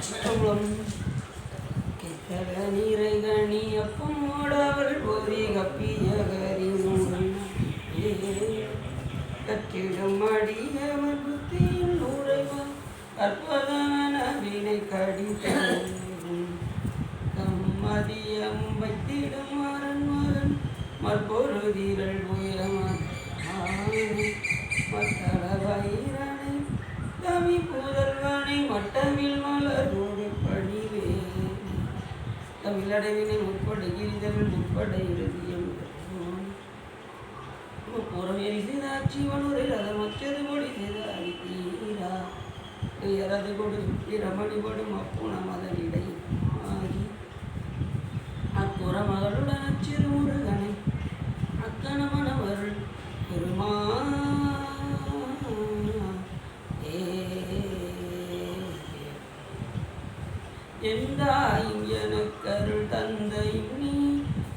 திருச்சிற்றம்பலம். கித்தக நீரை கணி அப்பமோடவள் போதி கப்பிய கரிமூடன் கற்றிடும் அடியவன் புத்தியில் நூறைவன் கற்பதவன வினை கடித்தம் மதியம் வைத்திடும் மரன் மகன் மற்பொருதிரள் உயரமான மத்தள வயிறனை தமி புதல்வனை மட்டவில் மலரோடு பணிவே தமிழடைவினை முற்படுகின்றல் முற்பட இறுதியம் புறவேறி செய்தாட்சி வனூரில் அதன் மற்றது கொடி செய்த அடித்தீரா எரது கொடு சுற்றி ரமணிபடும் அப்புணம் அதனிடை ஆகி அப்புற மகளுடன் அச்சிறு முருகனை அக்கணமனவருள் பெருமா எந்தாயும் எனக்கருள் தந்தையும் நீ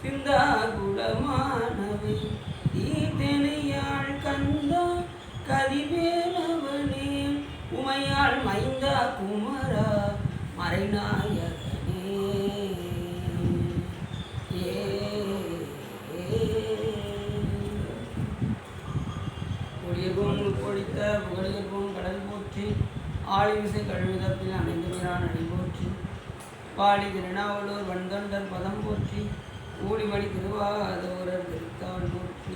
சிந்தா குலமானவை தீர்த்தனையாள் கந்தா கதிவேலவனே உமையாள் மைந்தா குமரா மறைநாயகனே பொடியர்கோன் பொடித்த புகழியர்கோன் கடல் போற்றி ஆழிவிசை கழுவிதப்பில் அணைந்துகிறான் அடி போற்றி பாடி திருநாவலூர் வன்தொண்டர் பதம் போற்றி ஊழிமணி திருவாதோரர் திருத்தாள் போற்றி.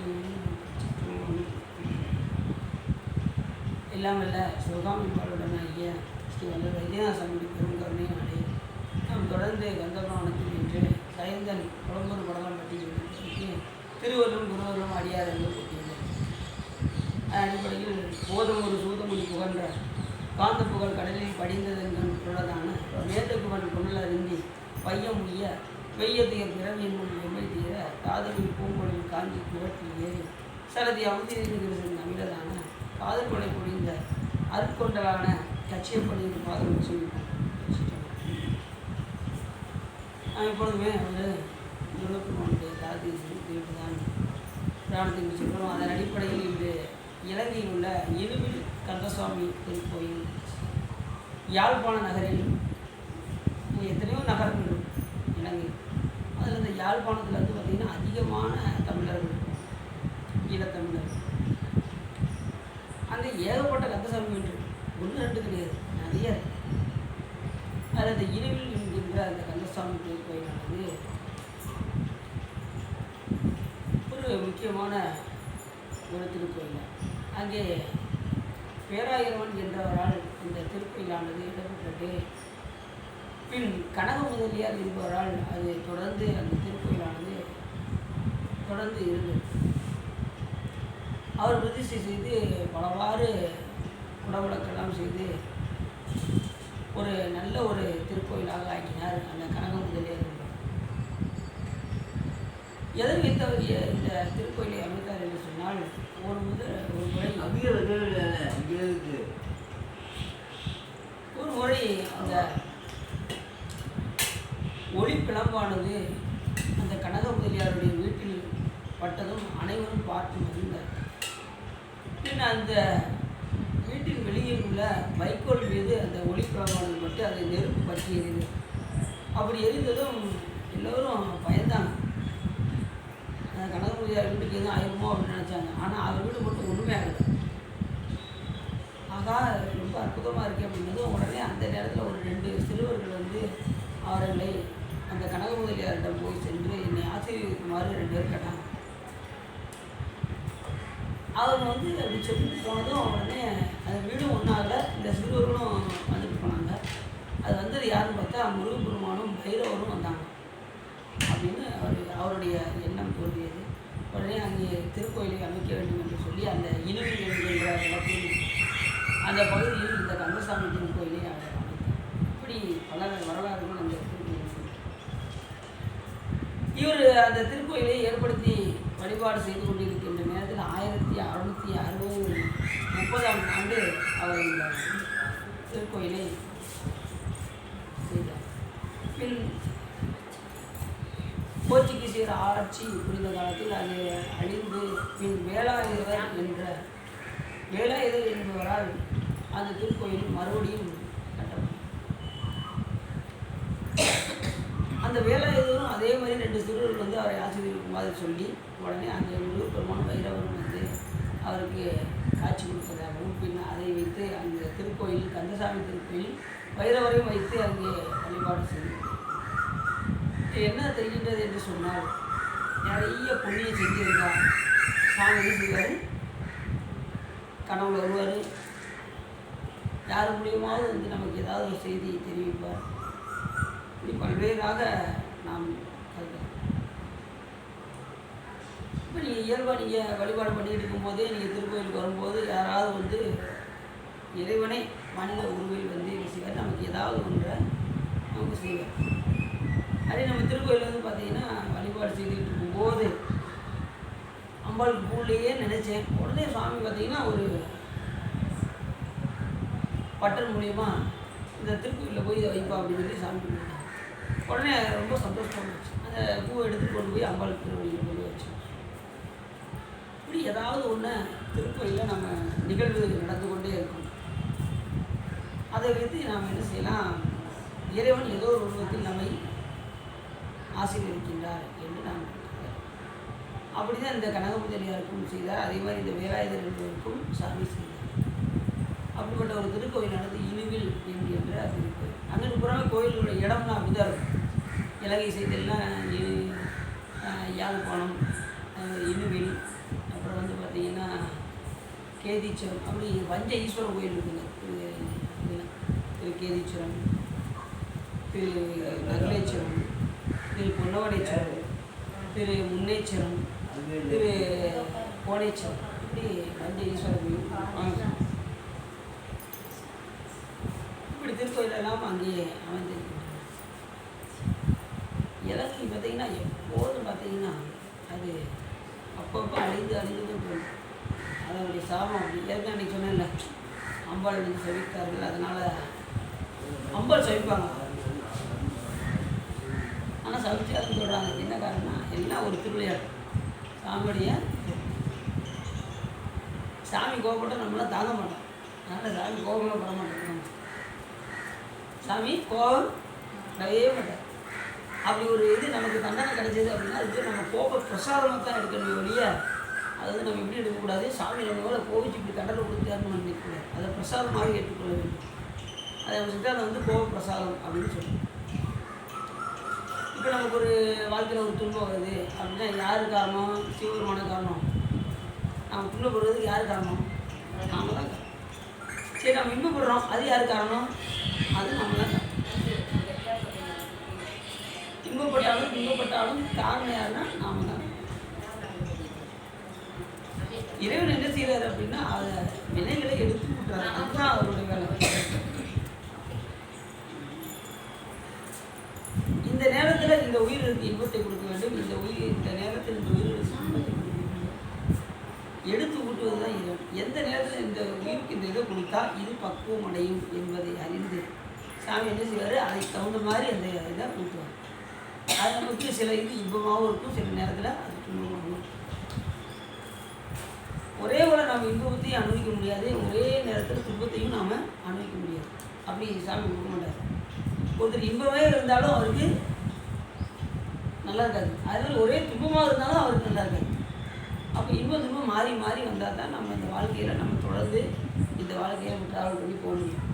எல்லாமல்ல சிவகாமிபாளுடன் ஐயா ஸ்ரீ வல்லர் வைத்தியநாசமுடி பெருங்கருணை நாளே நாம் தொடர்ந்து கந்தபுராணத்தில் இன்று சைந்தன் குளம்பூர் படலம் பற்றி திருவள்ளும் குருவரும் அடியார் என்று கூட்டியுள்ளது. அடிப்படையில் போதும் ஒரு சூதமொழி புகன்ற காந்த புகழ் கடலில் படிந்ததென்றுள்ளதான மேட்டுக்குவன் பொருளறிந்தி பையம் உய்ய வெய்யத்தியர் பிறவியின் முன் வெம்மை தீர காதலில் பூங்கொழில் காஞ்சி குவற்றில் ஏறி சரதி அவதியின் அமிழதான காதல் கொலை பொழிந்த அருட்கொண்டலான கட்சியப்பள்ளியின் பாதம் சொல்லியிருக்கோம். நான் எப்பொழுதுமே ஒரு முருகப்பெருமானுடைய தாதி சொல்லிட்டு தான் பிராணத்திற்கு சொல்கிறோம். அதன் அடிப்படையில் இன்று இலங்கையில் உள்ள இழுவில் கந்தசுவாமி திருக்கோயில் யாழ்ப்பாண நகரில் எத்தனையோ நகரங்கள் இலங்கை, அதில் இந்த யாழ்ப்பாணத்தில் வந்து பார்த்திங்கன்னா அதிகமான தமிழர்கள் ஈழத்தமிழர். அந்த ஏகப்பட்ட கந்தசாமி என்று ஒன்று ரெண்டு கிடையாது, நிறைய. அதில் அந்த இழுவில் என்கின்ற அந்த கந்தசாமி திருக்கோயிலானது ஒரு முக்கியமான ஒரு திருக்கோயில். அங்கே பேராயிரவன் என்றவரால் இந்த திருக்கோயிலானது இடப்பட்டு பின் கனக முதலியார் என்பவரால் அது தொடர்ந்து அந்த திருக்கோயிலானது தொடர்ந்து இருந்தது. அவர் பிரதிஷ்டை செய்து பலவாறு குடவிளக்கெல்லாம் செய்து ஒரு நல்ல ஒரு திருக்கோயிலாக ஆக்கினார் அந்த கனக முதலியார். எதை வைத்தவரிய இந்த திருக்கோயிலை அமைத்தார் என்று சொன்னால் ஒரு முறை அந்த ஒளி பிளம்பானது அந்த கனக முதலியாருடைய வீட்டில் பட்டதும் அனைவரும் பார்த்து மகிழ்ந்தார். பின் அந்த வீட்டின் வெளியில் உள்ள வைக்கோல் மீது அந்த ஒளி பிளம்பானது பட்டு அதை நெருப்பு பற்றி எரிந்தது. அப்படி எரிந்ததும் எல்லோரும் பயந்தாங்க. கனக முதலியார் வீட்டுக்கு எதுவும் ஆயிருமோ அப்படின்னு நினச்சாங்க. ஆனால் அவர் வீடு மட்டும் ஒன்றுமே ஆகுது. ஆகா, ரொம்ப அற்புதமாக இருக்குது அப்படின்னதும் உடனே அந்த நேரத்தில் ஒரு 2 சிறுவர்கள் வந்து அவர்களை அந்த கனக முதலியாரிடம் போய் சென்று என்னை ஆசீர்வதிக்குமாறு 2 பேர் கேட்டாங்க. அவர் வந்து அப்படி சொல்லிட்டு போனதும் உடனே அந்த வீடும் ஒன்றாக இந்த சிறுவர்களும் வந்துட்டு போனாங்க. அது வந்தது யாருன்னு பார்த்தா முருகப்பெருமானும் பைரவரும் வந்தாங்க அப்படின்னு அவருடைய எண்ணம் தோன்றியது. உடனே அங்கே திருக்கோயிலை அமைக்க வேண்டும் என்று சொல்லி அந்த இழுவில் என்கின்ற இடத்தில் அந்த பகுதியில் இந்த கந்தசாமி திருக்கோயிலை அவர் அமைத்தார். இப்படி பல வரலாறுகள் அந்த திருக்கோயில். இவர் அந்த திருக்கோயிலை ஏற்படுத்தி வழிபாடு செய்து கொண்டிருக்கின்ற நேரத்தில் 1630ஆம் ஆண்டு அவர் இந்த திருக்கோயிலை செய்தார். பின் போர்ச்சுகீசியர் ஆட்சி புரிந்த காலத்தில் அது அழிந்து பின் வேலாயுதர் என்பவரால் அந்த திருக்கோயில் மறுபடியும் கட்டப்பட்டது. அந்த வேலாயுதரும் அதே மாதிரி 2 சிறுவர்கள் வந்து அவரை ஆசீர்வதிக்கும் மாதிரி சொல்லி உடனே அந்த முருகப்பெருமான வைரவரும் வந்து அவருக்கு காட்சி கொடுப்பதாகவும் பின் அதை வைத்து அந்த திருக்கோயில் கந்தசாமி திருக்கோயில் வைரவரையும் வைத்து அங்கே வழிபாடு செய்யும். என்ன தெரிகின்றது என்று சொன்னால் நிறைய புண்ணியம் செஞ்சிருந்தார். சாமி என்ன செய்வார், கனவுல வருவார், யார் மூலியமாவது வந்து நமக்கு ஏதாவது ஒரு செய்தியை தெரிவிப்பார். இப்படி பல்வேறாக நாம் கருதலாம். இப்போ நீங்கள் இயல்பாக நீங்கள் வழிபாடு பண்ணிக்கிட்டு இருக்கும்போதே நீங்கள் திருக்கோயிலுக்கு வரும்போது யாராவது வந்து இறைவனே மனித உருவில் வந்து என்ன செய்வார், நமக்கு ஏதாவது ஒன்றை நமக்கு செய்வார். அதே நம்ம திருக்கோயில் வந்து பார்த்திங்கன்னா வழிபாடு செய்துக்கிட்டு இருக்கும்போது அம்பாளுக்கு பூலேயே நினச்சேன். உடனே சுவாமி பார்த்திங்கன்னா ஒரு பட்டன் மூலியமா இந்த திருக்கோயிலில் போய் இதை வைப்பா அப்படின்னு சொல்லி சாமி கொடுத்தாங்க. உடனே ரொம்ப சந்தோஷமாக இருந்துச்சு. அந்த பூவை எடுத்துகிட்டு கொண்டு போய் அம்பாளுக்கு திருவள்ளியில் கொண்டு வச்சோம். இப்படி ஏதாவது ஒன்று திருக்கோயிலில் நம்ம நிகழ்வுகள் நடந்து கொண்டே இருக்கும். அதை வைத்து நாம் என்ன செய்யலாம், இறைவன் ஏதோ ஒரு உருவத்தில் நம்மை ஆசீர்வதிக்கின்றார் என்று நாம் அப்படி தான் இந்த கனகமுதலியாருக்கும் செய்தார். அதே மாதிரி இந்த வேலாயுதர் என்பவருக்கும் சாமி செய்தார். அப்படிப்பட்ட ஒரு திருக்கோயில் நடந்து இணுவில் என்கின்ற திருக்கோயில். அங்கிட்டு புறமே கோயிலுடைய இடம்லாம் அப்படி தான் இருக்கும். இலங்கை செய்தெல்லாம் யாழ்ப்பாணம், இணுவில், அப்புறம் வந்து பார்த்திங்கன்னா கேதீச்சரம், அப்படி வஞ்ச ஈஸ்வரன் கோயில் இருக்குங்க. திரு கேதீச்சரம், திரு நகலேச்சரம், திரு பொன்னவனேச்சரம், திரு முன்னேச்சரம், திரு கோணேச்சரம், இப்படி வஞ்ச ஈஸ்வரன் கோயில். இப்படி திருக்கோயிலெல்லாம் அங்கேயே அமைந்திருக்கின்றன. இலங்கை பார்த்திங்கன்னா எப்போதும் பார்த்திங்கன்னா அது அப்பப்போ அழிந்து போகும். அதனுடைய சாபம் அப்படி ஏற்கனவே அன்றைக்கி சொன்னேன்ல, அம்பாள் வந்து சவித்தார்கள். அதனால் அம்பாள் சவிப்பாங்க. ஆனால் சவிச்சாருன்னு சொல்கிறாங்க. என்ன காரணம்னா எல்லாம் ஒரு திருவிளையாட்டு. சாமி கோபப்பட்ட நம்மளாம் தாங்க மாட்டோம். அதனால் சாமி கோபமே பட மாட்டோம். சாமி கோபம் படவே மாட்டார். அப்படி ஒரு இது நமக்கு தண்டனை கிடைச்சது அப்படின்னா அதுக்கு நம்ம கோப பிரசாதமாக தான் எடுக்கணும் ஒழிய அதாவது நம்ம எப்படி எடுக்கக்கூடாது, சாமி நம்ம மேலே கோபிச்சு இப்படி தண்டனை கொடுத்தாருன்னு நினைக்கக்கூடாது. அதை பிரசாதமாக ஏற்றுக்கொள்ள வேண்டும். அதை சித்தாந்தம் வந்து கோப பிரசாதம் அப்படின்னு சொல்லுவோம். இப்போ நமக்கு ஒரு வாழ்க்கையில் ஒரு துன்பம் வருது அப்படின்னா யார் காரணம், சிவபெருமான காரணம். நம்ம துன்பப்படுறதுக்கு யார் காரணம், நாம தான் காரணம். சரி, நம்ம இன்பப்படுறோம், அது யார் காரணம், அது நம்ம தான் காரணம். இன்பப்பட்டாலும் காரணம் யாருன்னா நாம தான். இறைவன் என்ன செய்கிறார் அப்படின்னா அதை வினைகளை எடுத்து விட்டுறாரு. அதுதான் அவருடைய வேலை. இந்த நேரத்தில் இந்த உயிருக்கு இன்பத்தை கொடுக்க வேண்டும், இந்த நேரத்தில் இந்த உயிருக்கு இன்பத்தை கொடுக்க வேண்டும். எடுத்து ஊட்டுவது தான் இறைவன். எந்த நேரத்தில் இந்த உயிருக்கு இந்த இதை கொடுத்தா இது பக்குவம் அடையும் என்பதை அறிந்து சாமி என்ன செய்வார், அதுக்கு தகுந்த மாதிரி அந்த இதை ஊட்டுவார். அது நமக்கு சில இது இன்பமாகவும் இருக்கும், சில நேரத்தில் அது துன்பமாகவும் இருக்கும். ஒரே போல் நம்ம இன்பத்தையும் அனுபவிக்க முடியாது, ஒரே நேரத்தில் துன்பத்தையும் நாம் அனுபவிக்க முடியாது. அப்படி சாமி கொடுக்க மாட்டார். ஒருத்தர் இன்பமே இருந்தாலும் அவருக்கு நல்லா இருக்காது, அதனால் ஒரே துன்பமாக இருந்தாலும் அவருக்கு நல்லா இருக்காது. அப்போ இன்பம் துன்பம் மாறி மாறி வந்தால் தான் நம்ம இந்த வாழ்க்கையில் நம்ம தொடர்ந்து இந்த வாழ்க்கையை நம்ம ட்ராவல் பண்ணி போக முடியும்.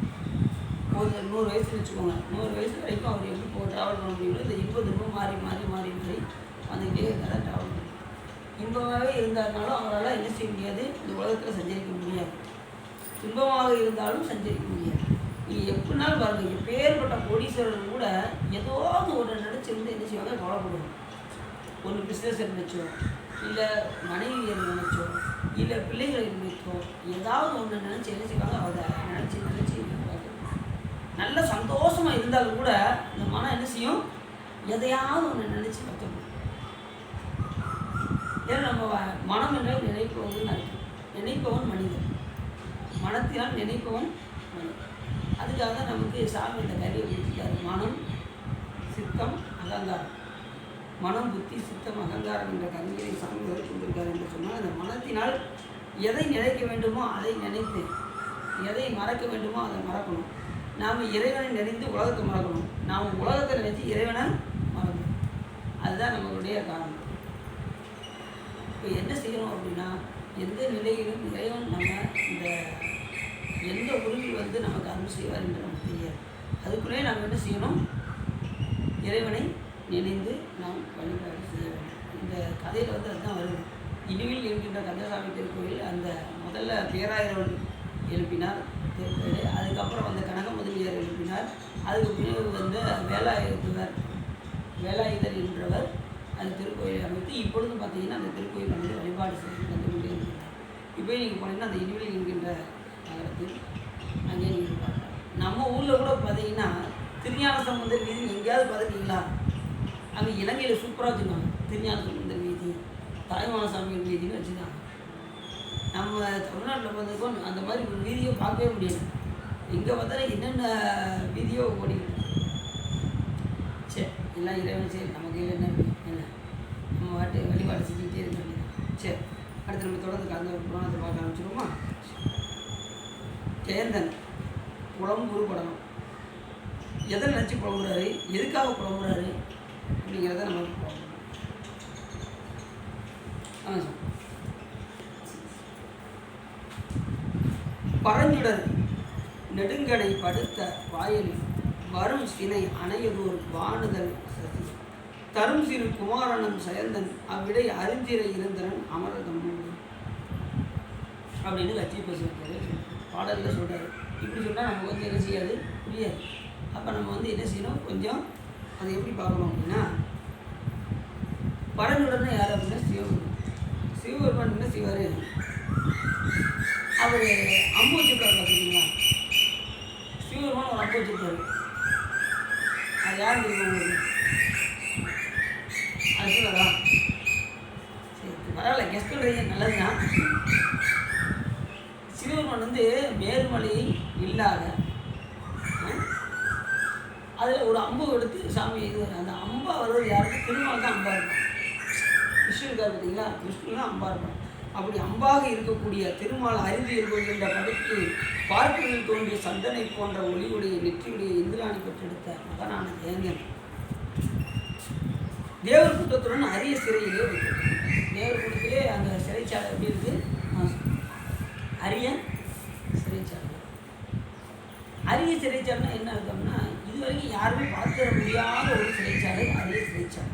ஒரு 100 வயசுன்னு வச்சுக்கோங்க, 100 வயசு வரைக்கும் அவர் எப்படி ட்ராவல் பண்ண முடியும். இந்த இன்பம் துன்பம் மாறி மாறி மாறி மாறி வந்துக்கிட்டே இருந்தால் தான் ட்ராவல் பண்ணணும். இன்பமாகவே இருந்தாலும் அவரால் என்ன செய்ய முடியாது, இந்த உலகத்தில் சஞ்சரிக்க முடியாது. துன்பமாக இருந்தாலும் சஞ்சரிக்க முடியாது. நீங்கள் எப்படினாலும் பாருங்கள், எப்பேற்பட்ட கோடீஸ்வரர் கூட ஏதாவது ஒன்று நினச்சிருந்து என்ன செய்வாங்க, கவலைப்படுவாங்க. ஒன்று பிஸ்னஸ் நினச்சோ, இல்லை மனைவியை நினச்சோ, இல்லை பிள்ளைகளை நினைச்சோ, ஏதாவது ஒன்று நினச்சி என்ன செய்வாங்க, அதை நினச்சி நல்ல சந்தோஷமாக இருந்தாலும் கூட இந்த மனம் என்ன செய்யும், எதையாவது ஒன்று நினச்சி கற்றுக்கணும். ஏன்னா நம்ம மனம் என்றால் நினைப்பவன் அர்த்தம். நினைப்பவன் மனிதன், மனத்தினால் நினைப்பவன் மனிதன். அதுக்காக தான் நமக்கு சாமி இந்த கருவியை கொடுத்துட்டாரு. மனம், சித்தம், அகங்காரம். மனம், புத்தி, சித்தம், அகங்காரம் என்ற கருவியை சாமி வரை கொடுத்துருக்காரு என்று சொன்னால், அந்த மனத்தினால் எதை நினைக்க வேண்டுமோ அதை நினைத்து, எதை மறக்க வேண்டுமோ அதை மறக்கணும். நாம் இறைவனை நினைத்து உலகத்தை மறக்கணும். நாம் உலகத்தை நினைத்து இறைவனை மறக்கணும். அதுதான் நம்மளுடைய காரணம். இப்போ என்ன செய்யணும் அப்படின்னா, எந்த நிலையிலும் இறைவன் நம்ம இந்த எந்த உருவில் வந்து நமக்கு அருள் செய்வார் என்று நமக்கு தெரியாது. அதுக்குள்ளே நம்ம என்ன செய்யணும்? இறைவனை நினைந்து நாம் வழிபாடு செய்ய வேண்டும். இந்த கதையில் வந்து அதுதான் வருது. இனிவில் என்கின்ற கந்தசாமி திருக்கோயில் அந்த முதல்ல பேராயிரவன் எழுப்பினார் திருக்கோயில். அதுக்கப்புறம் வந்து கனக முதலியார் எழுப்பினார். அதுக்கு பிறகு வந்து வேலாயுதர் என்றவர் அந்த திருக்கோயிலை அமைத்து இப்பொழுது பார்த்தீங்கன்னா அந்த திருக்கோயில் வந்து வழிபாடு செய்து வந்து கொண்டே இருக்கிறார். இப்போ நீங்கள் போனீங்கன்னா அந்த இனிவில் என்கின்ற நகரத்தில் அங்கே நீங்கள் பார்க்கலாம். நம்ம ஊரில் கூட பார்த்தீங்கன்னா திருஞான சம்பந்தர் வீதி எங்கேயாவது பார்த்துருக்கீங்களா? அங்கே இலங்கையில் சூப்பராக வச்சுருக்காங்க. திருஞான சம்பந்தர் வீதி, தாய்மான சாமிகள் வீதின்னு வச்சுருக்காங்க. நம்ம தமிழ்நாட்டில் பார்த்துருக்கோம் அந்த மாதிரி ஒரு வீதியோ பார்க்கவே முடியாது. எங்கே பார்த்தாலும் என்னென்ன வீதியோ ஓடிக்கிட்டு சரி எல்லாம் இறைவன் சரி நமக்கு என்ன நம்ம வாட்டு வழிபாடு செஞ்சுக்கிட்டே இருக்க வேண்டியது. சரி அடுத்து நம்ம தொடர்ந்து அந்த புராணத்தை பார்க்க ஆரம்பிச்சிடுவோமா? கேந்தன் புலம்புரு படணும். எதை நினச்சி புலம்புறாரு, எதுக்காக புலம்புறாரு அப்படிங்கிறத நம்ம பரஞ்சுடர் நெடுங்கடை படுத்த வாயலில் வரும் சினை அணையதோர் வாணுதல் சதி தரும் சிறு குமாரனும் செயந்தன் அவ்விடை அறிஞ்சிறை இருந்தனன் அமரதம் அப்படின்னு கட்சி பேசுவார். பாடலில் சொல்கிறாரு. இப்படி சொன்னால் நமக்கு வந்து என்ன செய்யாது, புரியாது. அப்போ நம்ம வந்து என்ன செய்யணும், கொஞ்சம் அதை எப்படி பார்க்கணும் அப்படின்னா, பரஞ்சுடர்னா யார் அப்படின்னா சிவபெருமான். சிவபெருமான் என்ன செய்வார், அவர் அம்பு வச்சுருக்காரு பார்த்துக்கிங்களா? சிவபெருமான் ஒரு அம்பு வச்சுருக்காரு. அது யார் தெரியும் உங்களுக்கு? அது சொல்லுறா? சரி பரவாயில்ல, கெஸ்ட் பண்ணுறீங்க, நல்லதுதான். சிவபெருமான் வந்து மேருமலையில் இல்லாத அதில் ஒரு அம்பு எடுத்து சாமி இது அந்த அம்பா வர்றது யாருக்கு? திருமால் தான் அம்பா இருக்கும். விஷ்ணு இருக்கார் பார்த்தீங்களா? விஷ்ணு தான் அம்பா இருக்கும். அப்படி அம்பாக இருக்கக்கூடிய திருமால் அறிந்து இருக்கின்ற படுத்து பார்ப்பதில் தோன்றிய சந்தனை போன்ற ஒளியுடைய நெற்றியுடைய இந்திராணி பெற்றெடுத்த மகனான தேங்கன் தேவர் கூட்டத்துடன் அரிய சிறையிலே வைக்கிறது. தேவர் கூட்டத்திலே அந்த சிறைச்சாலை எப்படி இருக்குது? அரிய சிறைச்சாலை. அரிய சிறைச்சாலைனா என்ன அர்த்தம்னா, இதுவரைக்கும் யாருமே பார்த்துட முடியாத ஒரு சிறைச்சாலை அரிய சிறைச்சாலை.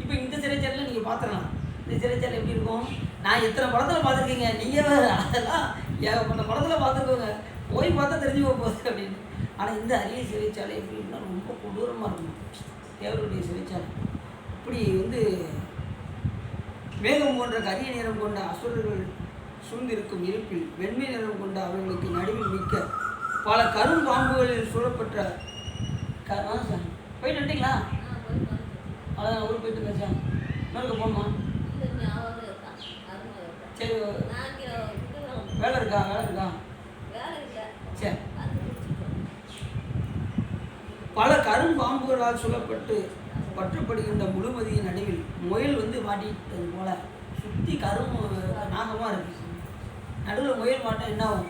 இப்போ இந்த சிறைச்சாலையில் நீங்கள் பார்த்துடலாம். இந்த சிறைச்சாலை எப்படி இருக்கும்? நான் எத்தனை படத்தில் பார்த்துருக்கீங்க, நீங்கள் வேறு அதெல்லாம் ஏகப்பட்ட படத்தில் பார்த்துருக்கோங்க, போய் பார்த்தா தெரிஞ்சு போகுது அப்படின்னு. ஆனால் இந்த அரிய சிறைச்சாலை எப்படின்னா ரொம்ப கொடூரமாக இருக்கும். தேவருடைய சிறைச்சாலை இப்படி வந்து மேகம் போன்ற கரிய நிறம் கொண்ட அசுரர்கள் சூழ்ந்திருக்கும் இருப்பில் வெண்மை நிறம் கொண்ட அவர்களுக்கு நடுவில் மிக்க பல கரும்பாம்புகளில் சூழப்பட்ட போயிட்டு வந்துட்டீங்களா? அதான் ஊருக்கு போயிட்டு இருக்கா? இன்னொருக்கு போகணுமா? சரி வேலை இருக்கா? சரி. பல கரும்பாம்புகளால் சூழப்பட்டு பற்றப்படுகின்ற முழுமதியின் நடுவில் முயல் வந்து மாட்டிட்டது போல சுற்றி நாகமாக இருக்கு. நடுவில் முயல் மாட்டோம் என்ன ஆகும்?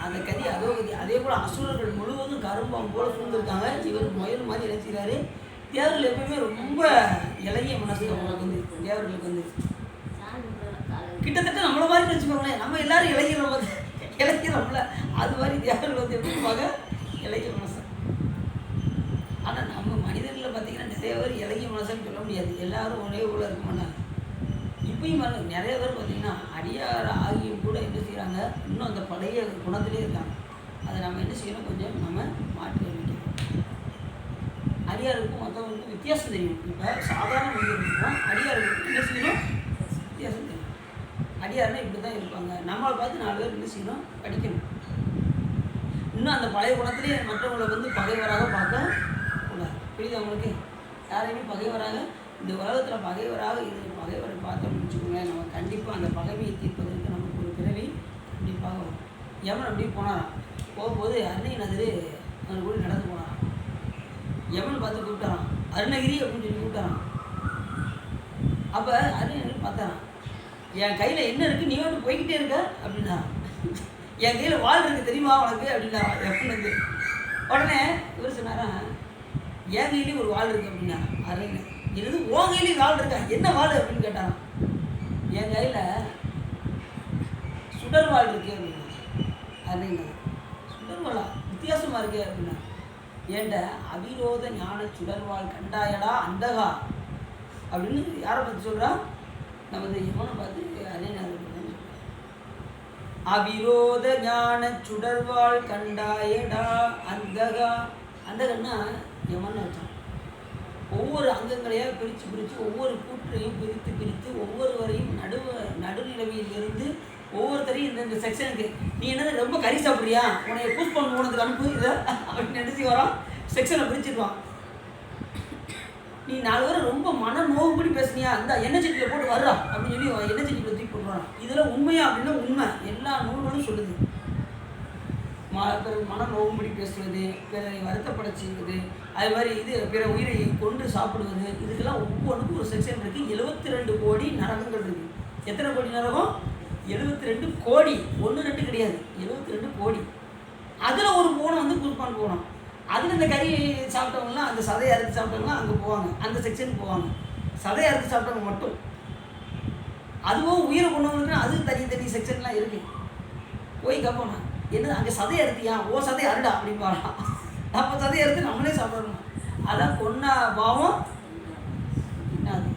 அந்த கதி அதோ கதி. அதே போல் அசுரர்கள் முழுவதும் கரும்பாம்பு போல சூழ்ந்துருக்காங்க. இவர் முயல் மாதிரி நினைச்சிக்கிறாரு. தேவர்கள் எப்பவுமே ரொம்ப இலகிய மனசு அவங்களுக்கு வந்து, தேவர்களுக்கு வந்து கிட்டத்தட்ட நம்மளை மாதிரி நினச்சிப்பாங்களேன். நம்ம எல்லாரும் இலக்கிறோம்ல, அது மாதிரி தேவர்கள் வந்து எப்படி இருப்பாங்க? இலகிய மனசு. ஆனால் நம்ம மனிதர்களில் பார்த்தீங்கன்னா நிறைய பேர் இலகிய மனசுன்னு சொல்ல முடியாது. எல்லாரும் ஒரே போல இருக்க மாட்டாங்க. இப்பயும் நிறைய பேர் பார்த்தீங்கன்னா அடியார் ஆகியும் கூட என்ன செய்கிறாங்க, இன்னும் அந்த பழைய குணத்திலே இருக்காங்க. அதை நம்ம என்ன செய்யணும், கொஞ்சம் நம்ம மாற்றி அமைக்கணும். அடியாருக்கும் மற்றவங்களுக்கும் வித்தியாசம் தெரியும். இப்போ சாதாரண மனிதர்களுக்கும் அடியார்களுக்கும் என்ன செய்யணும், வித்தியாசம் தெரியும். அடியார்னா இப்படி தான் இருப்பாங்க. நம்மளை பார்த்து 4 பேர் என்ன செய்யணும், படிக்கணும். இன்னும் அந்த பழைய குணத்திலே மற்றவங்களை வந்து பகைவராக பார்க்க கூடாது. புரியுது அவங்களுக்கு? யாரையுமே பகைவராக, இந்த உலகத்தில் பகைவராக இது பகைவரை பார்த்தோம்னு வச்சுக்கோங்களேன், நம்ம கண்டிப்பாக அந்த பகைமையை தீர்ப்பதற்கு நமக்கு ஒரு பிறவி கண்டிப்பாக வரும். யமன் அப்படி போனாராம். போகும்போது அருணகிரி அவன் கூட நடந்து போனாராம். யமன் பார்த்து கூப்பிட்டாரான், அருணகிரி அப்படின்னு சொல்லி கூப்பிட்டாரான். அப்போ அருணகிரி பார்த்தாரான், என் கையில் என்ன இருக்குது, நீ வந்து போய்கிட்டே இருக்க அப்படின்னா, என் கையில் வாள் இருக்குது தெரியுமா உனக்கு அப்படின்னா யமன் வந்து. உடனே இவர் சொன்னாரான், என் கையிலேயும் ஒரு வாள் இருக்குது அப்படின்னா அருங்க இது உன் கையிலேயும் வாள் இருக்கா என்ன வாள் அப்படின்னு கேட்டாராம். என் கையில் சுடர்வாள் இருக்கு அப்படின்னா அருங்க சுடர்வாளா வித்தியாசமாக இருக்கு அப்படின்னா ஏண்ட அவிரோத ஞான சுடர்வாள் கண்டாயடா அந்தகா அப்படின்னு யாரை பற்றி சொல்கிறா? நமது யமனை பார்த்து அருணாதிபதி அவிரோத ஞான சுடர்வாள் கண்டாயடா அந்தகா. அந்தகன்னா யமன் அர்த்தம். ஒவ்வொரு அங்கங்களையாக பிரித்து ஒவ்வொரு கூற்றையும் பிரித்து ஒவ்வொருவரையும் நடுநிலைமையில் இருந்து ஒவ்வொருத்தரையும் இந்த செக்ஷனுக்கு நீ என்னது ரொம்ப கறி சாப்பிட்றியா உன்னை பூஸ் பண்ண போனதுக்கு அனுப்பு இதை அப்படின்னு நினச்சி வரோம். செக்ஷனை பிரிச்சுடுவான். நீ 4 பேர் ரொம்ப மன நோவுபடி பேசுனியா இந்த எண்ணெய் சட்டியில் போட்டு வர்றா அப்படின்னு சொல்லி எண்ணெய் சட்டியில் தூக்கி போட்டுருவான். இதில் உண்மையா அப்படின்னா உண்மை எல்லா நூல்களும் சொல்லுது. மன நோவும்படி பேசுவது, பிறரை வருத்தப்பட செய்வது, அது மாதிரி பிற உயிரை கொண்டு சாப்பிடுவது, இதுக்கெல்லாம் ஒவ்வொன்றுக்கும் ஒரு செக்ஷன் இருக்குது. 72 கோடி நரகங்கள் இருக்குது. எத்தனை கோடி நரகம்? 72 கோடி. 1 2 கிடையாது, 72 கோடி. அதில் ஒரு போனம் வந்து குருப்பான் போனோம். அதில் இந்த கறி சாப்பிட்டவங்களாம் அந்த சதையை அறுத்து சாப்பிட்டவங்களாம் அங்கே போவாங்க, அந்த செக்ஷனுக்கு போவாங்க. சதையை அறுத்து சாப்பிட்டவங்க மட்டும். அதுவும் உயிரை கொண்டவங்களுக்கு அது தனி செக்ஷன்லாம் இருக்குது. போய் கேட்போம் என்னது அங்கே சதையை அறுத்தியா ஓ சதையை அருடா அப்படின்பாங்க. நம்ம சதையை அறுத்து நம்மளே சாப்பிடணும். அதான் கொன்ன பாவம் என்னது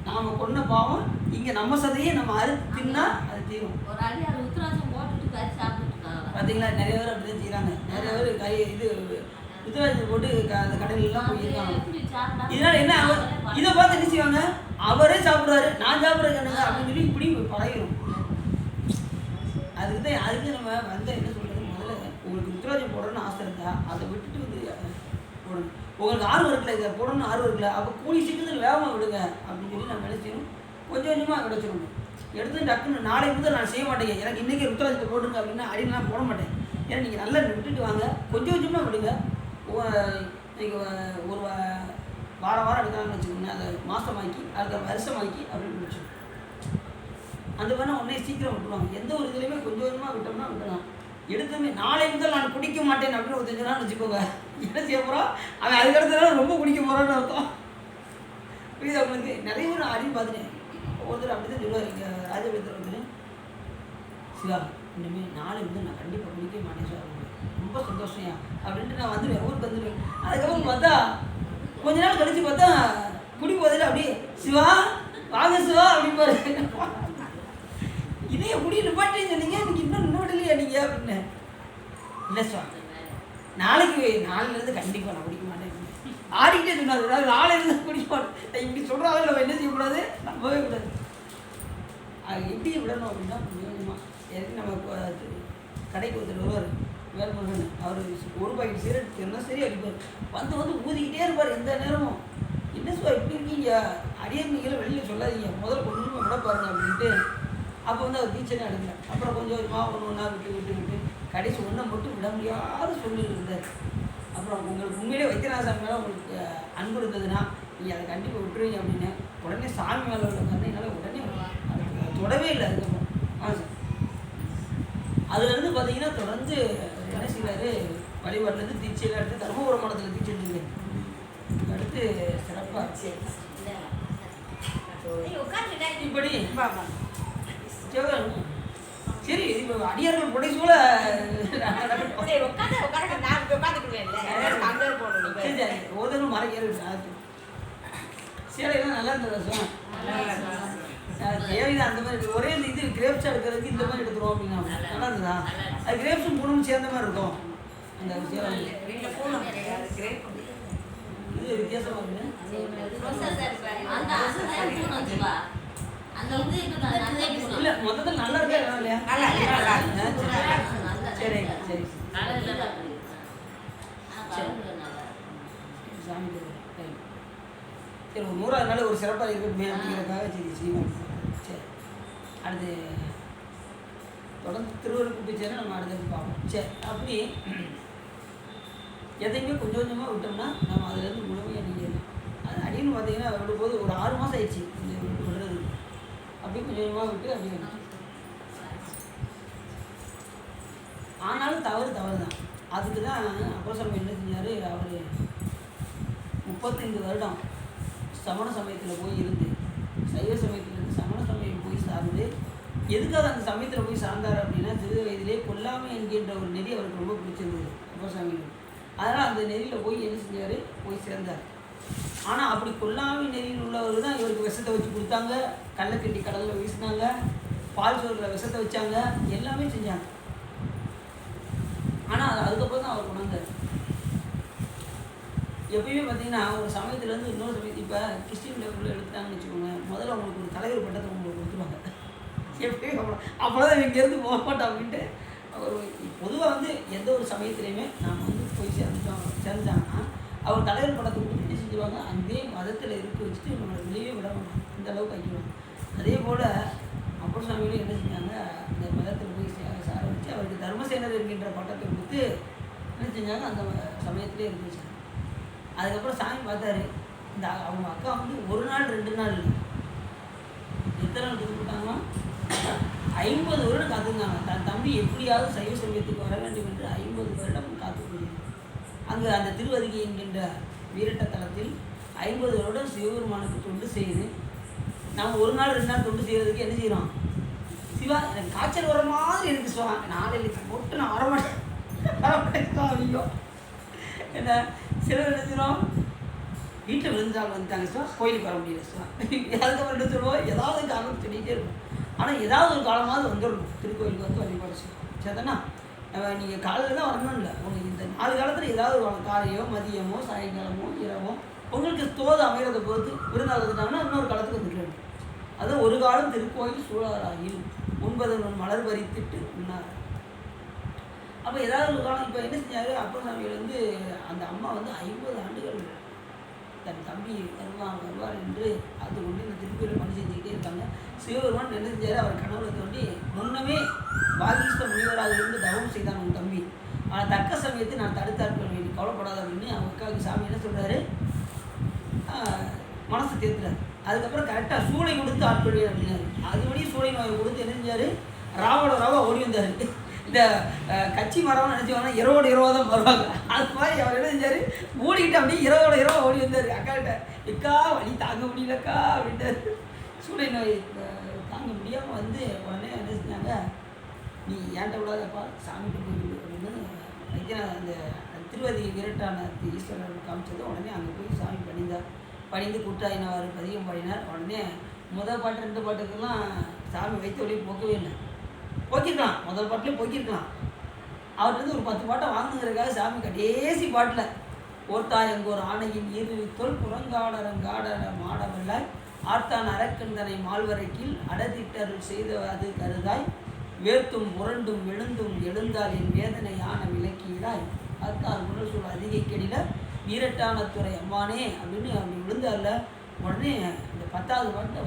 நாம் கொன்ன பாவம் இங்கே நம்ம சதையை நம்ம அறுத்து தின்னா அது தீரும். பார்த்தீங்களா நிறைய பேர் அப்படி தான் செய்கிறாங்க. நிறைய பேர் உத்தரவாதம் போட்டு அந்த கடையிலலாம் போயிருக்காங்க. இதனால் என்ன இதை பார்த்து என்ன செய்வாங்க? அவரே சாப்பிட்றாரு நான் சாப்பிட்றேன் கண்ணுங்க அப்படின்னு சொல்லி இப்படி பழகிடும். அதுக்கு நம்ம வந்து என்ன சொல்கிறது, முதல்ல உங்களுக்கு உத்தரவாதம் போடணும்னு ஆசை இருந்தா அதை விட்டுட்டு வந்து போடணும். உங்களுக்கு ஆர்வம் இருக்குல்ல இதை போடணும்னு ஆர்வம் இருக்குல்ல அப்போ கூலி சீக்கிரத்தில் வேகமாக விடுங்க அப்படின்னு சொல்லி நம்ம நினைச்சிடணும். கொஞ்சம் கொஞ்சமாக கிடச்சிடணும். எடுத்து டக்குன்னு நாளை முதல் நான் செய்ய மாட்டேங்க எனக்கு இன்றைக்கி உத்தரவாதத்தை போடுங்க அப்படின்னா அப்படின்னு நான் போட மாட்டேன். ஏன்னா நீங்கள் நல்லா விட்டுட்டு வாங்க, கொஞ்சம் கொஞ்சமாக விடுங்க. நீங்கள் ஒரு வாரம் எடுக்கிறாங்கன்னு வச்சுக்கோங்க, அதை மாதமாக்கி அதை வருஷமாக்கி அப்படின்னு முடிச்சிடும். அந்த மாதிரி உடனே சீக்கிரம் விட்டுருவாங்க. எந்த ஒரு இதுலையுமே கொஞ்சம் கொஞ்சமாக விட்டோம்னா விட்டுலாம். எடுத்துமே நாளை முதல் நான் குடிக்க மாட்டேன் அப்படின்னு ஒரு 5 நாள் வச்சுக்கோங்க. என்ன செய்ய போகிறோம் அவன் அதுக்கடுத்ததான் ரொம்ப குடிக்க போகிறான்னு அர்த்தம். புரியுது அவங்களுக்கு? நிறைய பேர் அறிவு பார்த்துட்டேன். ஒருத்தர் அப்படி தான் சொல்லுவார். இங்கே ராஜபேந்தர் வந்து சிவா இனிமேல் நாளை வந்து நான் கண்டிப்பாக குடிக்க மாட்டேன் சார் ரொம்ப சந்தோஷம்யா அப்படின்ட்டு நான் வந்துடுவேன், ஊருக்கு வந்துடுவேன். அதுக்கப்புறம் பார்த்தா கொஞ்ச நாள் கழிச்சு பார்த்தா குடி போதில் அப்படியே சிவா வாங்க சிவா அப்படின்னு பாரு இதே குடி நிப்பாட்டேன்னு சொன்னீங்க எனக்கு இன்னும் நின்றுவிடலையா நீங்கள் அப்படின்னு. இல்லை சார் நாளையிலேருந்து கண்டிப்பாக நான் குடிக்க மாட்டேன் ஆடிக்கிட்டே சொன்னார். நாளையிலேருந்து குடிக்க மாட்டேன் இப்படி சொல்கிறாங்க. நம்ம என்ன செய்யக்கூடாது, நம்பவே கூடாது. அது எப்படி விடணும் அப்படின்னா கொஞ்சமாக எதுக்கு நம்ம கடைக்கு ஒருத்தர் வருவார் வேல்முருகன். அவர் 1 பாக்கெட் சிகரெட் என்ன சரி அடிப்பார். வந்து ஊதிக்கிட்டே இருப்பார் எந்த நேரமும். என்ன சார் இப்படி இருக்கீங்க அடியே நீங்களும் வெளியில் சொல்லாதீங்க முதல்ல கொஞ்சமாக விட பாருங்க அப்படின்ட்டு. அப்போ வந்து அவர் டீச்சரே எடுக்கல. அப்புறம் கொஞ்சம் ஒன்றா விட்டு கடைசி ஒன்றை மட்டும் விட முடியாத சொல்லிட்டு இருந்தார். அப்புறம் உங்களுக்கு உண்மையிலே வைத்தியநாதன் மேலே உங்களுக்கு அன்பு இருந்ததுன்னா நீங்கள் அதை கண்டிப்பாக விட்டுருவீங்க அப்படின்னு. உடனே சாமி மேலே உள்ள கருணை என்னால் உடனே அதுக்கு தொடவே இல்லை. அதுக்கப்புறம் சார் அதுலேருந்து பார்த்தீங்கன்னா தொடர்ந்து என்ன செய்வார், வழிபாட்டிலேருந்து தீட்சையில் எடுத்து தர்மபுரம் மடத்தில் தீட்சை எடுத்துருக்கேன். அடுத்து சிறப்பாக இப்படி சரி இப்போ அடியார்கள் புடைசூழ ஓதனும் மரம் ஏறு சேலையெல்லாம் நல்லா இருந்ததா சார் தேவைதான். அந்த மாதிரி ஒரே இது கிரேப்ஸ் எடுக்கிறதுக்கு இந்த மாதிரி எடுத்துருவோம் அப்படின்னா நல்லா இருந்ததா? அது கிரேப்ஸும் பூனும் சேர்ந்த மாதிரி இருக்கும். அந்த சேலை இது வித்தியாசமாக இருக்கு. இல்லை மொத்தத்தில் நல்லா இருக்கா இல்லையா? சரி சரி சாமி சரி ஒரு 100ஆவது நாள் ஒரு சிறப்பாக இருக்கட்டுமே அப்படிங்கிறதுக்காக சரி செய்வோம். சரி அடுத்து தொடர்ந்து திருவள்ளுவர் கூப்பிச்சேன்னா நம்ம அடுத்தது பார்ப்போம். சரி அப்படி எதையுமே கொஞ்சம் கொஞ்சமாக விட்டோம்னா நம்ம அதுலேருந்து முழுமையாக நீங்கள் அது அடின்னு பார்த்தீங்கன்னா விடும்போது ஒரு 6 மாதம் ஆயிடுச்சு விடுறது. அப்படியே கொஞ்சம் கொஞ்சமாக விட்டு அப்படியே ஆனாலும் தவறு தான். அதுக்கு தான் அப்போஸ்தலன் என்ன செஞ்சார், அவர் 35 வருடம் சமண சமயத்தில் போய் இருந்து சைவ சமயத்திலிருந்து சமண சமயம் போய் சார்ந்து எதுக்காக அந்த சமயத்தில் போய் சார்ந்தார் அப்படின்னா சிறு வயதிலே கொல்லாமை என்கின்ற ஒரு நெறி அவருக்கு ரொம்ப பிடிச்சிருந்தது அப்பசாமிகள். அதனால் அந்த நெறியில் போய் என்ன செஞ்சார், போய் சேர்ந்தார். ஆனால் அப்படி கொல்லாமை நெறியில் உள்ளவர் தான் இவருக்கு விஷத்தை வச்சு கொடுத்தாங்க, கல்லை கட்டி கடலில் வீசினாங்க, பால் சோறில் விஷத்தை வச்சாங்க, எல்லாமே செஞ்சாங்க. ஆனால் அதுக்கப்புறம் தான் அவர் உணர்ந்தார். எப்பயுமே பார்த்தீங்கன்னா ஒரு சமயத்துலேருந்து இன்னொரு சமயத்து இப்போ கிறிஸ்டின் லெவலில் எடுத்துட்டாங்கன்னு வச்சுக்கோங்க, முதல்ல அவங்களுக்கு ஒரு தலைவர் பட்டத்தை உங்களுக்கு கொடுத்துருவாங்க. எப்பயும் அப்போதான் இங்கேருந்து போக மாட்டோம் அப்படின்ட்டு அவர் பொதுவாக வந்து எந்த ஒரு சமயத்துலையுமே நாம் வந்து போய் சேர்ந்துட்டாங்கன்னா அவர் தலைவர் படத்தை கொடுத்து என்ன செஞ்சுருவாங்க, அதே மதத்தில் இருக்க வச்சுட்டு நம்மளை வெளியே விட மாட்டோம், இந்த அளவுக்கு ஆக்கிடுவாங்க. அதே போல் அப்பர் சாமிகளும் என்ன செஞ்சாங்க, அந்த மதத்தில் போய் சார வச்சு அவருக்கு தர்மசேனர் என்கின்ற பட்டத்தை கொடுத்து என்ன செஞ்சாங்க, அந்த சமயத்திலே இருந்து வச்சாங்க. அதுக்கப்புறம் சாமி பார்த்தாரு, இந்த அவங்க அக்கா வந்து ஒரு நாள் 2 நாள் இல்லை, எத்தனை நாள் கொடுத்துட்டாங்கன்னா 50 வருடம் காத்திருந்தாங்க. தன் தம்பி எப்படியாவது சைவ சமயத்துக்கு வர வேண்டும் என்று 50 வருடம் காத்துக்கொண்டிருந்தார். அங்கு அந்த திருவதிகை என்கின்ற வீரட்ட தலத்தில் 50 வருடம் சிவபெருமானுக்கு தொண்டு செய்து நாம் ஒரு நாள் 2 நாள் தொண்டு செய்கிறதுக்கு என்ன செய்கிறோம், சிவா எனக்கு காய்ச்சல் வர மாதிரி இருக்குது சிவா, நாளைக்கு போட்டு நான் வரமாட்டேன் ஐயோ என்ன சிலர் என்ன செய்கிறோம், வீட்டில் விழுந்தால் வந்துட்டாங்க சார், கோயிலுக்கு வர முடியல சார், அதுக்கப்புறம் என்ன சொல்லுவோம், ஏதாவது காரணம் சொல்லிகிட்டே இருக்கும். ஆனால் ஏதாவது ஒரு காலமாவது வந்துடணும் திருக்கோயிலுக்கு வந்து வழிபாடு செய்யணும். சரிதானா, நீங்கள் காலையில் தான் வரணும் இல்லை, உங்களுக்கு இந்த 4 காலத்தில் ஏதாவது ஒரு காலையோ மதியமோ சாயங்காலமோ இரவோ உங்களுக்கு தோது அமைகிறத பொறுத்து விருந்தாள் வந்துட்டாங்கன்னா இன்னொரு காலத்துக்கு வந்துட்டு வேண்டும். அது ஒரு காலம் திருக்கோயில் சூழலாகில் 9 மலர் பறித்துட்டு உண்ணார். அப்போ ஏதாவது ஒரு காலம் இப்போ என்ன செஞ்சாரு, அப்பர் சாமிகள் வந்து அந்த அம்மா வந்து 50 ஆண்டுகள் தன் தம்பி வருவார் என்று அது கொண்டு இந்த திருப்பதியில் பணி செஞ்சுக்கிட்டே இருக்காங்க. சிவபெருமான் என்ன செஞ்சார், அவர் கனவுல தோண்டி முன்னமே வாகீஸ்வர முனிவராக இருந்து தவம் செய்தான் உன் தம்பி, ஆனால் தக்க சமயத்தை நான் தடுத்தாட்கள் வேண்டி கவலைப்படாத அப்படின்னு அவங்க அக்காவுக்கு சாமி என்ன சொல்கிறாரு, மனசை தேர்த்துறாரு. அதுக்கப்புறம் கரெக்டாக சூளை கொடுத்து ஆட்கொள்வி அப்படின்னாரு. அதுபடியும் சூளை நோயை கொடுத்து என்ன செஞ்சார், ராவா ஓடி வந்தார். இந்த கட்சி மரம் நினச்சிவாங்கன்னா இரவோட தான் வருவாங்க, அது மாதிரி அவர் என்ன செஞ்சார், மூடிக்கிட்டு அப்படியே இரவோட ஓடி வந்தார். அக்காக்கிட்ட எக்கா வலி தாங்க முடியலக்கா அப்படின்ட்டார். சூளை நோய் தாங்க முடியாமல் வந்து உடனே என்ன செஞ்சாங்க, நீ ஏன்ட்ட விடாதப்பா சாமிகிட்ட போய் அப்படின்னு வைத்தியநாத அந்த திருவதிகை வீரட்டான ஈஸ்வரர் காமிச்சது. உடனே அங்கே போய் சாமி பணிந்து கூட்டாயினவாறு பதிகம் பாடினார். உடனே முதல் பாட்டு 2 பாட்டுக்கெல்லாம் சாமி வைத்த வழியை போக்கவே இல்லை, போக்கியிருக்கலாம், முதல் பாட்டிலே போக்கியிருக்கலாம். அவர்கிட்ட ஒரு 10 பாட்டை வாங்குங்கிறதுக்காக சாமி கடைசி பாட்டில் ஓர்த்தாயங்கோர் ஆணையின் ஈர்த்தோல் புறங்காடரங்காடர மாடவல்லாய் ஆர்த்தான் அரக்கந்தனை மால்வரைக்கில் அடதிட்டருள் செய்த அது கருதாய் வேர்த்தும் புரண்டும் எழுந்தும் எழுந்தால் என் வேதனை ஆன விளக்கீடாய் அத்தால் குணல் சொல் அதிகை கெடில வீரட்டானத்துறை அம்மானே அப்படின்னு அப்படி விழுந்தார்ல. உடனே இந்த 10வது பாட்டில்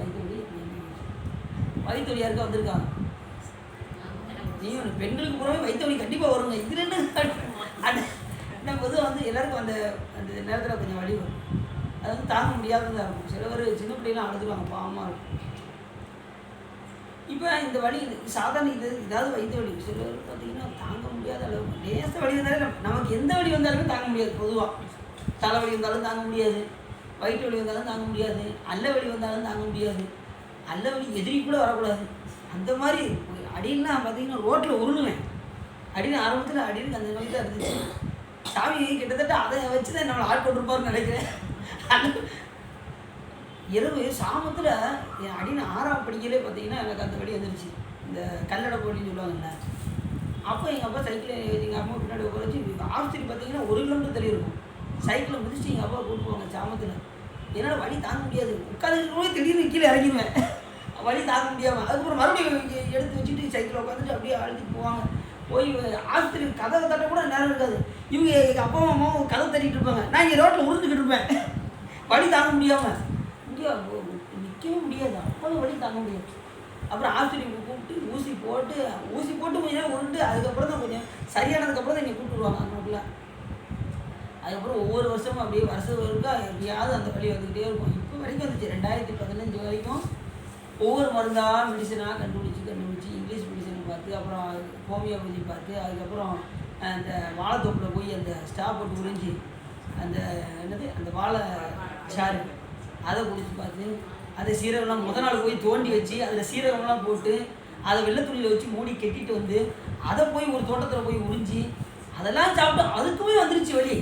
வைத்தொழி யாருக்கா வந்திருக்காங்க, நீங்க பெண்களுக்கு பூராவே வைத்தவழி கண்டிப்பாக வருங்க. இதில் என்ன பொதுவாக வந்து எல்லாருக்கும் அந்த அந்த நேரத்தில் கொஞ்சம் வலி வரும், அது வந்து தாங்க முடியாததாக இருக்கும். சில பேர் சின்ன பிள்ளைலாம் அழுதுருவாங்க, பாவமாக இருக்கும். இப்போ இந்த வலி சாதாரண ஏதாவது வைத்த வலி சில பேர் பார்த்தீங்கன்னா தாங்க முடியாத அளவுக்கு லேச வலி வந்தாலே நமக்கு எந்த வலி வந்தாலுமே தாங்க முடியாது. பொதுவாக தலைவலி வந்தாலும் தாங்க முடியாது, வயிற்று வலி வந்தாலும் தாங்க முடியாது, அல்ல வலி வந்தாலும் தாங்க முடியாது, அல்ல வலி எதிரி கூட வரக்கூடாது. அந்த மாதிரி அடின்னா பார்த்தீங்கன்னா ரோட்டில் உருளுவேன், அப்படின்னு ஆரம்பத்தில் அடின்னு அந்த நோய் தான் இருந்துச்சு. சாமி கிட்டத்தட்ட அதை வச்சு தான் நம்மளை ஆட்கொண்டிருப்பார்னு நினைக்கிறேன். இரவு சாமத்தில் என் அடின்னு 6ஆம் படிக்கலே பார்த்தீங்கன்னா எனக்கு அந்த வழி வந்துருச்சு, இந்த கல்லடை போட்டின்னு சொல்லுவாங்கல்ல. அப்போ எங்கள் அப்பா சைக்கிள் எங்கள் அம்மா பின்னாடி உட்கார வச்சு ஆஸ்பத்திரி பார்த்தீங்கன்னா 1 கிலோமீட்டர் தள்ளி இருக்கும். சைக்கிளை மிதிச்சு எங்கள் அப்பா கூப்பிட்டு போவாங்க சாமத்தில். என்னால் வழி தாங்க முடியாது, உட்காந்துருக்கவே திடீர்னு கீழே இறங்கிடுவேன், வழி தாங்க முடியாமல். அதுக்கப்புறம் மறுபடியும் எடுத்து வச்சுட்டு சைக்கிளை உட்காந்துட்டு அப்படியே அழுத்திட்டு போவாங்க. போய் ஆஸ்பத்திரி கதவை தட்ட கூட நேரம் இருக்காது, இவங்க எங்கள் அப்பா அம்மாவும் கதவை தட்டிகிட்டு இருப்பாங்க, நான் இங்கே ரோட்டில் உருந்துக்கிட்டு இருப்பேன், வழி தாங்க முடியாமல். நிற்கவே முடியாது, அவ்வளோ வழி தாங்க முடியாது. அப்புறம் ஆஸ்பத்திரிக்கு கூப்பிட்டு ஊசி போட்டு கொஞ்சம் நேரம் உருண்டு அதுக்கப்புறம் தான் கொஞ்சம் சரியானதுக்கப்புறம் தான் என்னை கூப்பிட்டுருவாங்க அந்த வீட்டில். அதுக்கப்புறம் ஒவ்வொரு வருஷமும் அப்படியே வருஷம் இருக்கா எப்படியாவது அந்த வழி வந்துக்கிட்டே இருக்கும். இப்போ வரைக்கும் வந்துச்சு 2015 வரைக்கும் ஒவ்வொரு மருந்தாக மெடிசனாக கண்டுபிடிச்சி இங்கிலீஷ் மெடிசனை பார்த்து அப்புறம் ஹோமியோபதி பார்த்து அதுக்கப்புறம் அந்த வாழைத்தோப்பில் போய் அந்த ஸ்டாப் போட்டு உறிஞ்சி அந்த என்னது அந்த வாழை சாறு அதை குடிச்சு பார்த்து அதை சீரகம்லாம் முத நாள் போய் தோண்டி வச்சு அதில் சீரகம்லாம் போட்டு அதை வெள்ளை துணியில் வச்சு மூடி கட்டிட்டு வந்து அதை போய் ஒரு தோட்டத்தில் போய் உறிஞ்சி அதெல்லாம் சாப்பிட்டு அதுக்குமே வந்துருச்சு வழி.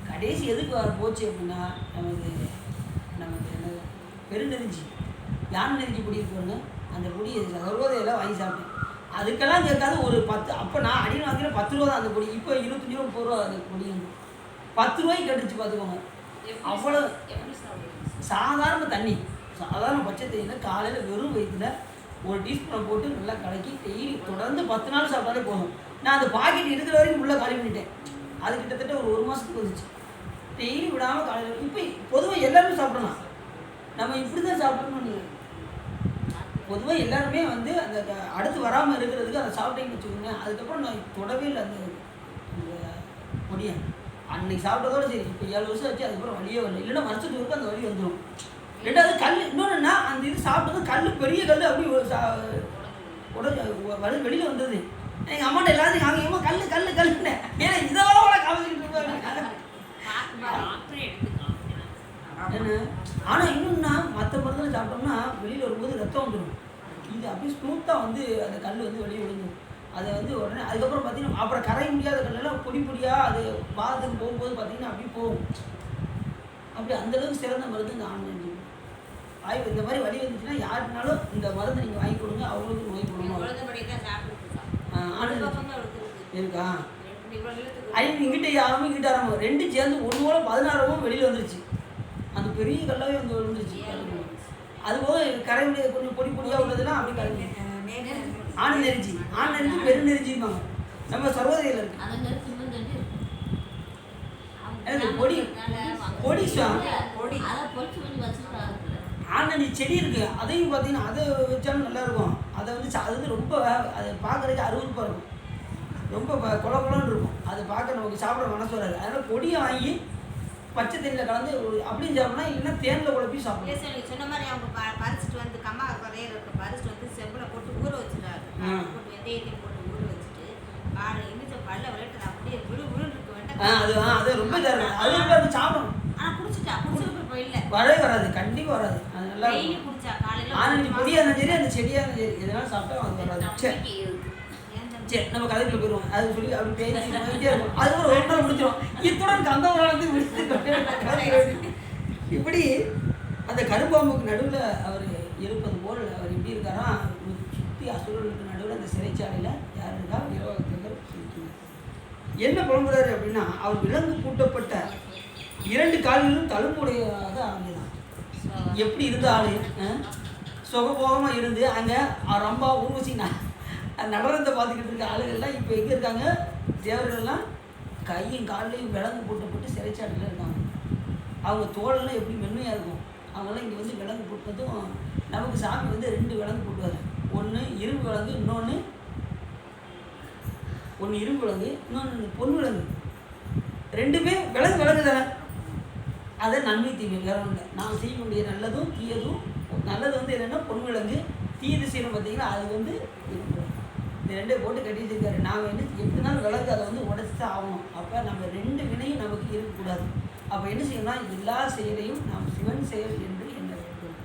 கடைசி எதுக்கு போச்சு அப்படின்னா நமக்கு என்ன பெருநெறிஞ்சி யானை நெறிஞ்சி பொடி இருக்குங்க அந்த பொடியை சர்வோதயெல்லாம் வாங்கி சாப்பிட்டேன். அதுக்கெல்லாம் கேட்காது ஒரு 10 அப்போ நான் அடியில் வாங்கிற 10 ரூபா தான் அந்த பொடி. இப்போ 25 ரூபா 30 ரூபா அந்த பொடி வந்து 10 ரூபாய்க்கு கட்டுச்சு பார்த்துக்கோங்க. அவ்வளோ சாதாரண தண்ணி சாதாரண பச்சை தண்ணியில் காலையில் வெறும் வயிற்றுல ஒரு டீஸ்பூனை போட்டு நல்லா கலக்கி டெய்லி தொடர்ந்து 10 நாள் சாப்பிட்டாலே போதும். நான் அந்த பாக்கெட் இருக்கிற வரைக்கும் உள்ளே காலி பண்ணிட்டேன். அது கிட்டத்தட்ட ஒரு மாதத்துக்கு வந்துச்சு. டெய்லி விடாமல் காலையில் இப்போ பொதுவாக எல்லாருமே சாப்பிடலாம். நம்ம இப்படி தான் சாப்பிடணும்னு பொதுவாக எல்லாருமே வந்து அந்த அடுத்து வராமல் இருக்கிறதுக்கு அதை சாப்பிட்டேன்னு வச்சுக்கோங்க. அதுக்கப்புறம் நான் தொடவே இல்லை அந்த பொடியை. அன்னைக்கு சாப்பிட்டதோடு சரி. இப்போ 7 வருஷம் வச்சு அதுக்கப்புறம் வழியே வரல. இல்லைன்னா வருஷத்துக்கு வரைக்கும் அந்த வழி வந்துடும். ரெண்டாவது கல் இன்னொன்றுன்னா அந்த இது சாப்பிட்டது கல் பெரிய கல் அப்படி உடனே வெளியில் வந்தது. எங்கள் அம்மாட்ட எல்லாத்தையும் அங்கேயுமா கல் கல் கல்லுன்னு ஏன்னா இதோட காமிச்சிட்டு இருப்பாங்க. என்ன ஆனால் இன்னொன்னா மற்ற மருந்துல சாப்பிட்டோம்னா வெளியில் வரும்போது ரத்தம் வந்துடும். இது அப்படியே ஸ்மூத்தாக வந்து அந்த கல் வந்து வெளியே விழுந்துடும். அதை வந்து உடனே அதுக்கப்புறம் பார்த்தீங்கன்னா அப்புறம் கரைய முடியாத கல்லெல்லாம் பொடி பொடியாக அது பாதத்துக்கு போகும்போது பார்த்தீங்கன்னா அப்படி போகும். அப்படி அந்தளவுக்கு சிறந்த மருந்து இந்த ஆன்லைன் வாய்ப்பு. இந்த மாதிரி வழி வந்துச்சுன்னா யாருக்குனாலும் இந்த மருந்து நீங்கள் வாங்கி கொடுங்க. அவங்களுக்கு நோய் கொடுங்க. இருக்கா இங்கிட்ட யாரும் இங்கிட்ட ஆரம்பம் 2 சேர்ந்து 1 போல 16 வெளியில் வந்துருச்சு. அந்த பெரிய கல்லாவே வந்து விழுந்துருச்சு. அதுபோக கரையுடைய கொஞ்சம் பொடி பொடியாக உள்ளதுலாம் அப்படி கரைஞ்சி ஆண் நெறிஞ்சி பெரு நெறிஞ்சிருப்பாங்க. நம்ம சர்வோதயில் இருக்கு பொடி பொடி ஆனந்தி செடி இருக்குது. அதையும் பார்த்தீங்கன்னா அதை வச்சாலும் நல்லாயிருக்கும். அதை வந்து அது வந்து ரொம்ப அதை பார்க்குறதுக்கு அருவருப்பாக இருக்கும். ரொம்ப கொல கொலன்னு இருக்கும். அதை பார்க்க நமக்கு சாப்பிட மனசு வராது. அதனால் பொடியை வாங்கி பச்சை தண்ணியில் கலந்து அப்படியும் சாப்பிடலாம். இல்லைன்னா தேனில் குழப்பி சாப்பிடலாம். சொன்ன மாதிரி அவங்க பறிச்சுட்டு வந்து கம்மா குறையிற பறிச்சுட்டு வந்து செம்பில் போட்டு ஊற வச்சுட்டாரு. போட்டு வெந்தயத்தையும் போட்டு ஊற வச்சுட்டு காலை இனிச்ச பல்ல விளையாட்டு அப்படியே விழுன்னு இருக்க வேண்டாம். அது ரொம்ப இதாக இருக்கும். அது சாப்பிடணும். ஆனால் குடிச்சிட்டு போயிடல வரவே வராது. கண்டிப்பாக வராது. அது நல்லா குடிச்சா காலையில் ஆனந்தி பொடியாக இருந்தாலும் சரி அந்த செடியாக இருந்தாலும் சரி எதனாலும் சாப்பிட்டா அது வராது. சரி நம்ம கதைக்குள்ள போயிடுவோம். அது சொல்லி அப்படி பேசி போயிட்டே இருக்கும். அது ஒரு நாள் முடிச்சிடும். இத்துடன் கந்த உலகத்தை முடிச்சு இப்படி அந்த கரும்பாம்புக்கு நடுவில் அவர் இருப்பது போல் அவர் எப்படி இருக்காரா சுற்றி அசுரர்களுக்கு நடுவில் அந்த சிறைச்சாலையில் யார் இருக்கா இரவகத்தர் இருக்கிறார். என்ன புலம்புறாரு அப்படின்னா அவர் விலங்கு பூட்டப்பட்ட 2 கால்களிலும் தழும்புடையதாக ஆகிதான். எப்படி இருந்த ஆளு சுகபோகமாக இருந்து அங்கே ரொம்ப ஊர்வசினா நடனத்தை பார்த்துக்கிட்டு இருக்க ஆளுகள்லாம் இப்போ எங்கே இருக்காங்க? தேவர்கள்லாம் கையும் காலையும் விலங்கு போட்டப்பட்டு சிறைச்சாலையில் இருக்காங்க. அவங்க தோலெல்லாம் எப்படி மென்மையாக இருக்கும். அவங்களாம் இங்கே வந்து விலங்கு போட்டதும் நமக்கு சாமி வந்து 2 விலங்கு போட்டுவார். ஒன்று இரும்பு விலங்கு, இன்னொன்று இரும்பு விலங்கு, இன்னொன்று பொன் விலங்கு. 2மே விலங்கு தானே. அதை நன்மை தீமை வேற ஒன்று இல்லை. நாம் செய்யக்கூடிய நல்லதும் தீயதும். நல்லது வந்து என்னென்னா பொன் விலங்கு, தீயது செய்யணும் பார்த்தீங்கன்னா அது வந்து இரும்பு. இந்த 2 போட்டு கட்டி வச்சிருக்காரு. நாம் என்ன எப்படினாலும் விலங்கு அதை வந்து உடச்சி தான் ஆகணும். அப்போ நம்ம 2 வினையும் நமக்கு இருக்கக்கூடாது. அப்போ என்ன செய்யணும்னா எல்லா செயலையும் நாம் சிவன் செயல் என்று எண்ண வேண்டும்.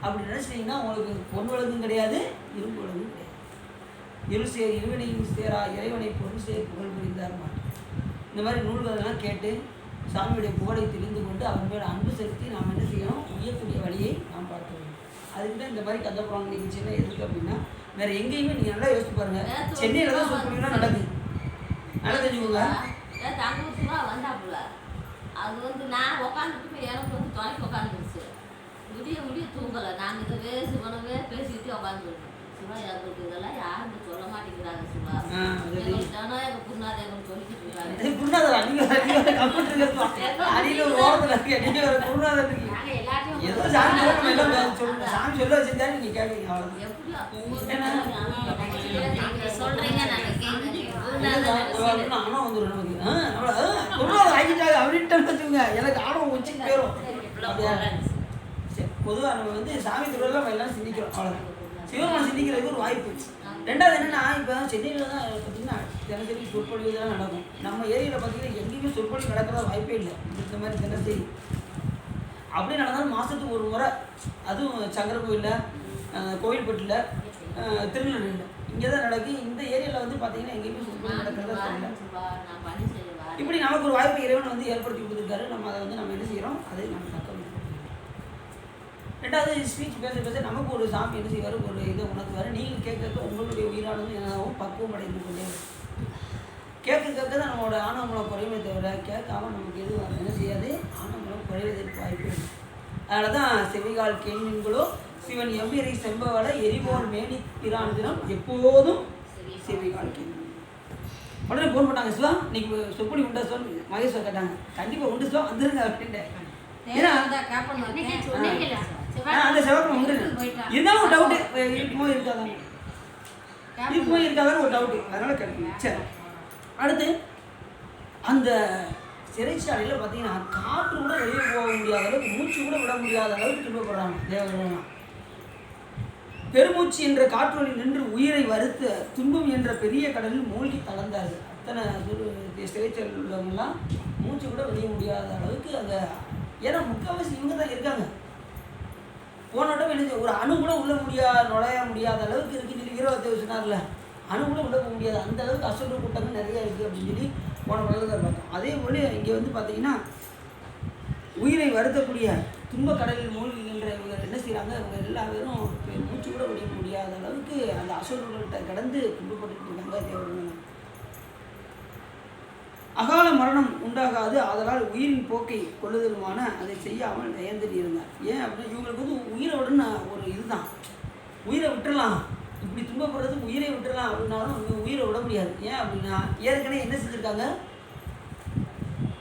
அப்படி நினச்சிட்டிங்கன்னா உங்களுக்கு பொன் விலங்கும் கிடையாது, இரும்பு விலங்கும் கிடையாது. இருவினையும் சேரா இறைவனை பொருள் சேர் புகழ் புரிந்தார் மாட்டோம். இந்த மாதிரி நூல்களெல்லாம் கேட்டு சாமியுடைய புகழை தெரிந்து கொண்டு அவன் மேல் அன்பு செலுத்தி நாம் என்ன செய்யணும்? உய்யக்கூடிய வழியை நாம் பார்க்க வேண்டும். அதுக்கு தான் இந்த மாதிரி கந்தபுராணம் நிகழ்ச்சியெல்லாம் எதுக்கு அப்படின்னா வேறு எங்கேயுமே நீங்கள் நல்லா யோசிச்சு பாருங்கள். சென்னையில் தான் சொற்பொழிவுலாம் நடக்குது. நல்லா தெரிஞ்சுக்கோங்க. அது வந்து நான் உட்காந்துட்டு போய் எனக்கு வந்து துணைக்கு உட்காந்துருச்சு. முடிய தூங்கலை. நாங்கள் இதை பேசிக்கிட்டே உட்காந்துருக்கோம். சிவா எங்களுக்கு இதெல்லாம் யாருன்னு சொல்ல மாட்டேங்கிறாங்க. சிவா எங்களுக்கு தானே எங்கள் குருநாதேவன் சொல்லிக்கிட்டு இருக்காங்க. எனக்கு ஆணவம் உச்சி போயிடும். பொதுவாக நம்ம வந்து சாமி திருவிழா நம்ம எல்லாம் சிந்திக்கிறோம். அவ்வளோதான். சிவபெருமான் சிந்திக்கிறதுக்கு ஒரு வாய்ப்பு. 2வது என்னன்னா இப்போ சென்னையில் தான் பார்த்தீங்கன்னா தினசரி சொற்பொழிவு தான் நடக்கும். நம்ம ஏரியாவில் பார்த்தீங்கன்னா எங்கேயுமே சொற்பொழிவு நடக்கிறத வாய்ப்பே இல்லை. இந்த மாதிரி தினசரி அப்படி நடந்தாலும் மாதத்துக்கு ஒரு முறை, அதுவும் சங்கர கோயிலில், கோவில்பட்டியில், திருநெல்வேலியில் இங்கே தான் நடக்கு. இந்த ஏரியாவில் வந்து பார்த்தீங்கன்னா எங்கேயுமே சொற்பொழிவு நடக்கிறதா தெரியல. இப்படி நமக்கு ஒரு வாய்ப்பு இறைவன் வந்து ஏற்படுத்தி கொடுத்துருக்காரு. நம்ம அதை வந்து நம்ம என்ன செய்கிறோம், அதை நம்ம தக்க வைக்கிறோம். ரெண்டாவது ஸ்பீச் பேச பேச நமக்கு ஒரு சாமி என்ன செய்வார், ஒரு இதை உணர்த்துவார். நீங்கள் கேட்க உங்களுடைய உயிரானது என்னவும் பக்குவம் அடைந்து கொண்டே கேட்க கேட்க தான் நம்மளோட ஆணவமலம் குறையுமே தவிர கேட்காம நமக்கு எதுவும் என்ன செய்யாது, ஆணவமலம் குறைவதற்கு வாய்ப்பு இல்லை. அதனால தான் செவிகால் கேள்விங்களோ சிவன் எவ்வியரை செம்பவட எரிபோல் மேனி பிரான் தினம் எப்போதும் செவிகால் கேள்வி. உடனே ஃபோன் பண்ணாங்க, சிவா இன்னைக்கு சொற்பொழி உண்டா சிவன் மகேஸ்வர் கேட்டாங்க. கண்டிப்பாக உண்டு சிவா வந்துருங்க அப்படின்ட்டு. ஏன்னா அந்த செவ்வாய்க்கிழமை உண்டு. இருந்தாலும் ஒரு டவுட்டு இருக்குமோ இருக்காதான்னு ஒரு டவுட்டு, அதனால கிடைக்கும். சரி, அடுத்து அந்த சிறைச்சாலையில் பார்த்தீங்கன்னா காற்று கூட வெளியே போக முடியாத அளவுக்கு, மூச்சு கூட விட முடியாத அளவுக்கு துன்பப்படுறாங்க தேவர்கள்லாம். பெருமூச்சு என்ற காற்றொலி நின்று உயிரை வருத்த துன்பம் என்ற பெரிய கடலில் மூழ்கி தளர்ந்தார்கள். அத்தனை சிறைச்சாலையில் உள்ளவங்கலாம் மூச்சு கூட வெளிய முடியாத அளவுக்கு அங்கே, ஏன்னா முக்கால்வாசி இவங்க தான் இருக்காங்க. போனோட வெளியே ஒரு அணு கூட உள்ள நுழைய முடியாத அளவுக்கு இருக்குன்னு சொல்லி வீரவத்தை சொன்னார்ல, அணு கூட உள்ள போக முடியாது அந்த அளவுக்கு அசுர கூட்டங்கள் நிறையா இருக்குது அப்படின்னு சொல்லி போன பழகத்தில் பார்த்தோம். அதே போல் இங்கே வந்து பார்த்தீங்கன்னா உயிரை வருத்தக்கூடிய துன்ப கடலில் மூழ்கின்ற இவங்க என்ன செய்கிறாங்க, இவங்க எல்லா பேரும் மூச்சு கூட விட முடியாத அளவுக்கு அந்த அசுரர்கள்ட்ட கடந்து துன்பப்பட்டு இருக்காங்க தேவர்கள். அகால மரணம் உண்டாகாது, அதனால் உயிரின் போக்கை கொள்ளுதலுமான அதை செய்யாமல் தயந்தடி இருந்தார். ஏன் அப்படின்னா இவங்களுக்கு வந்து உயிரை விடன்னு ஒரு இதுதான், உயிரை விட்டுடலாம், இப்படி துன்பப்படுறதுக்கு உயிரை விட்டுடலாம் அப்படின்னாலும் இவங்க உயிரை விட முடியாது. ஏன் அப்படின்னா ஏற்கனவே என்ன செஞ்சுருக்காங்க,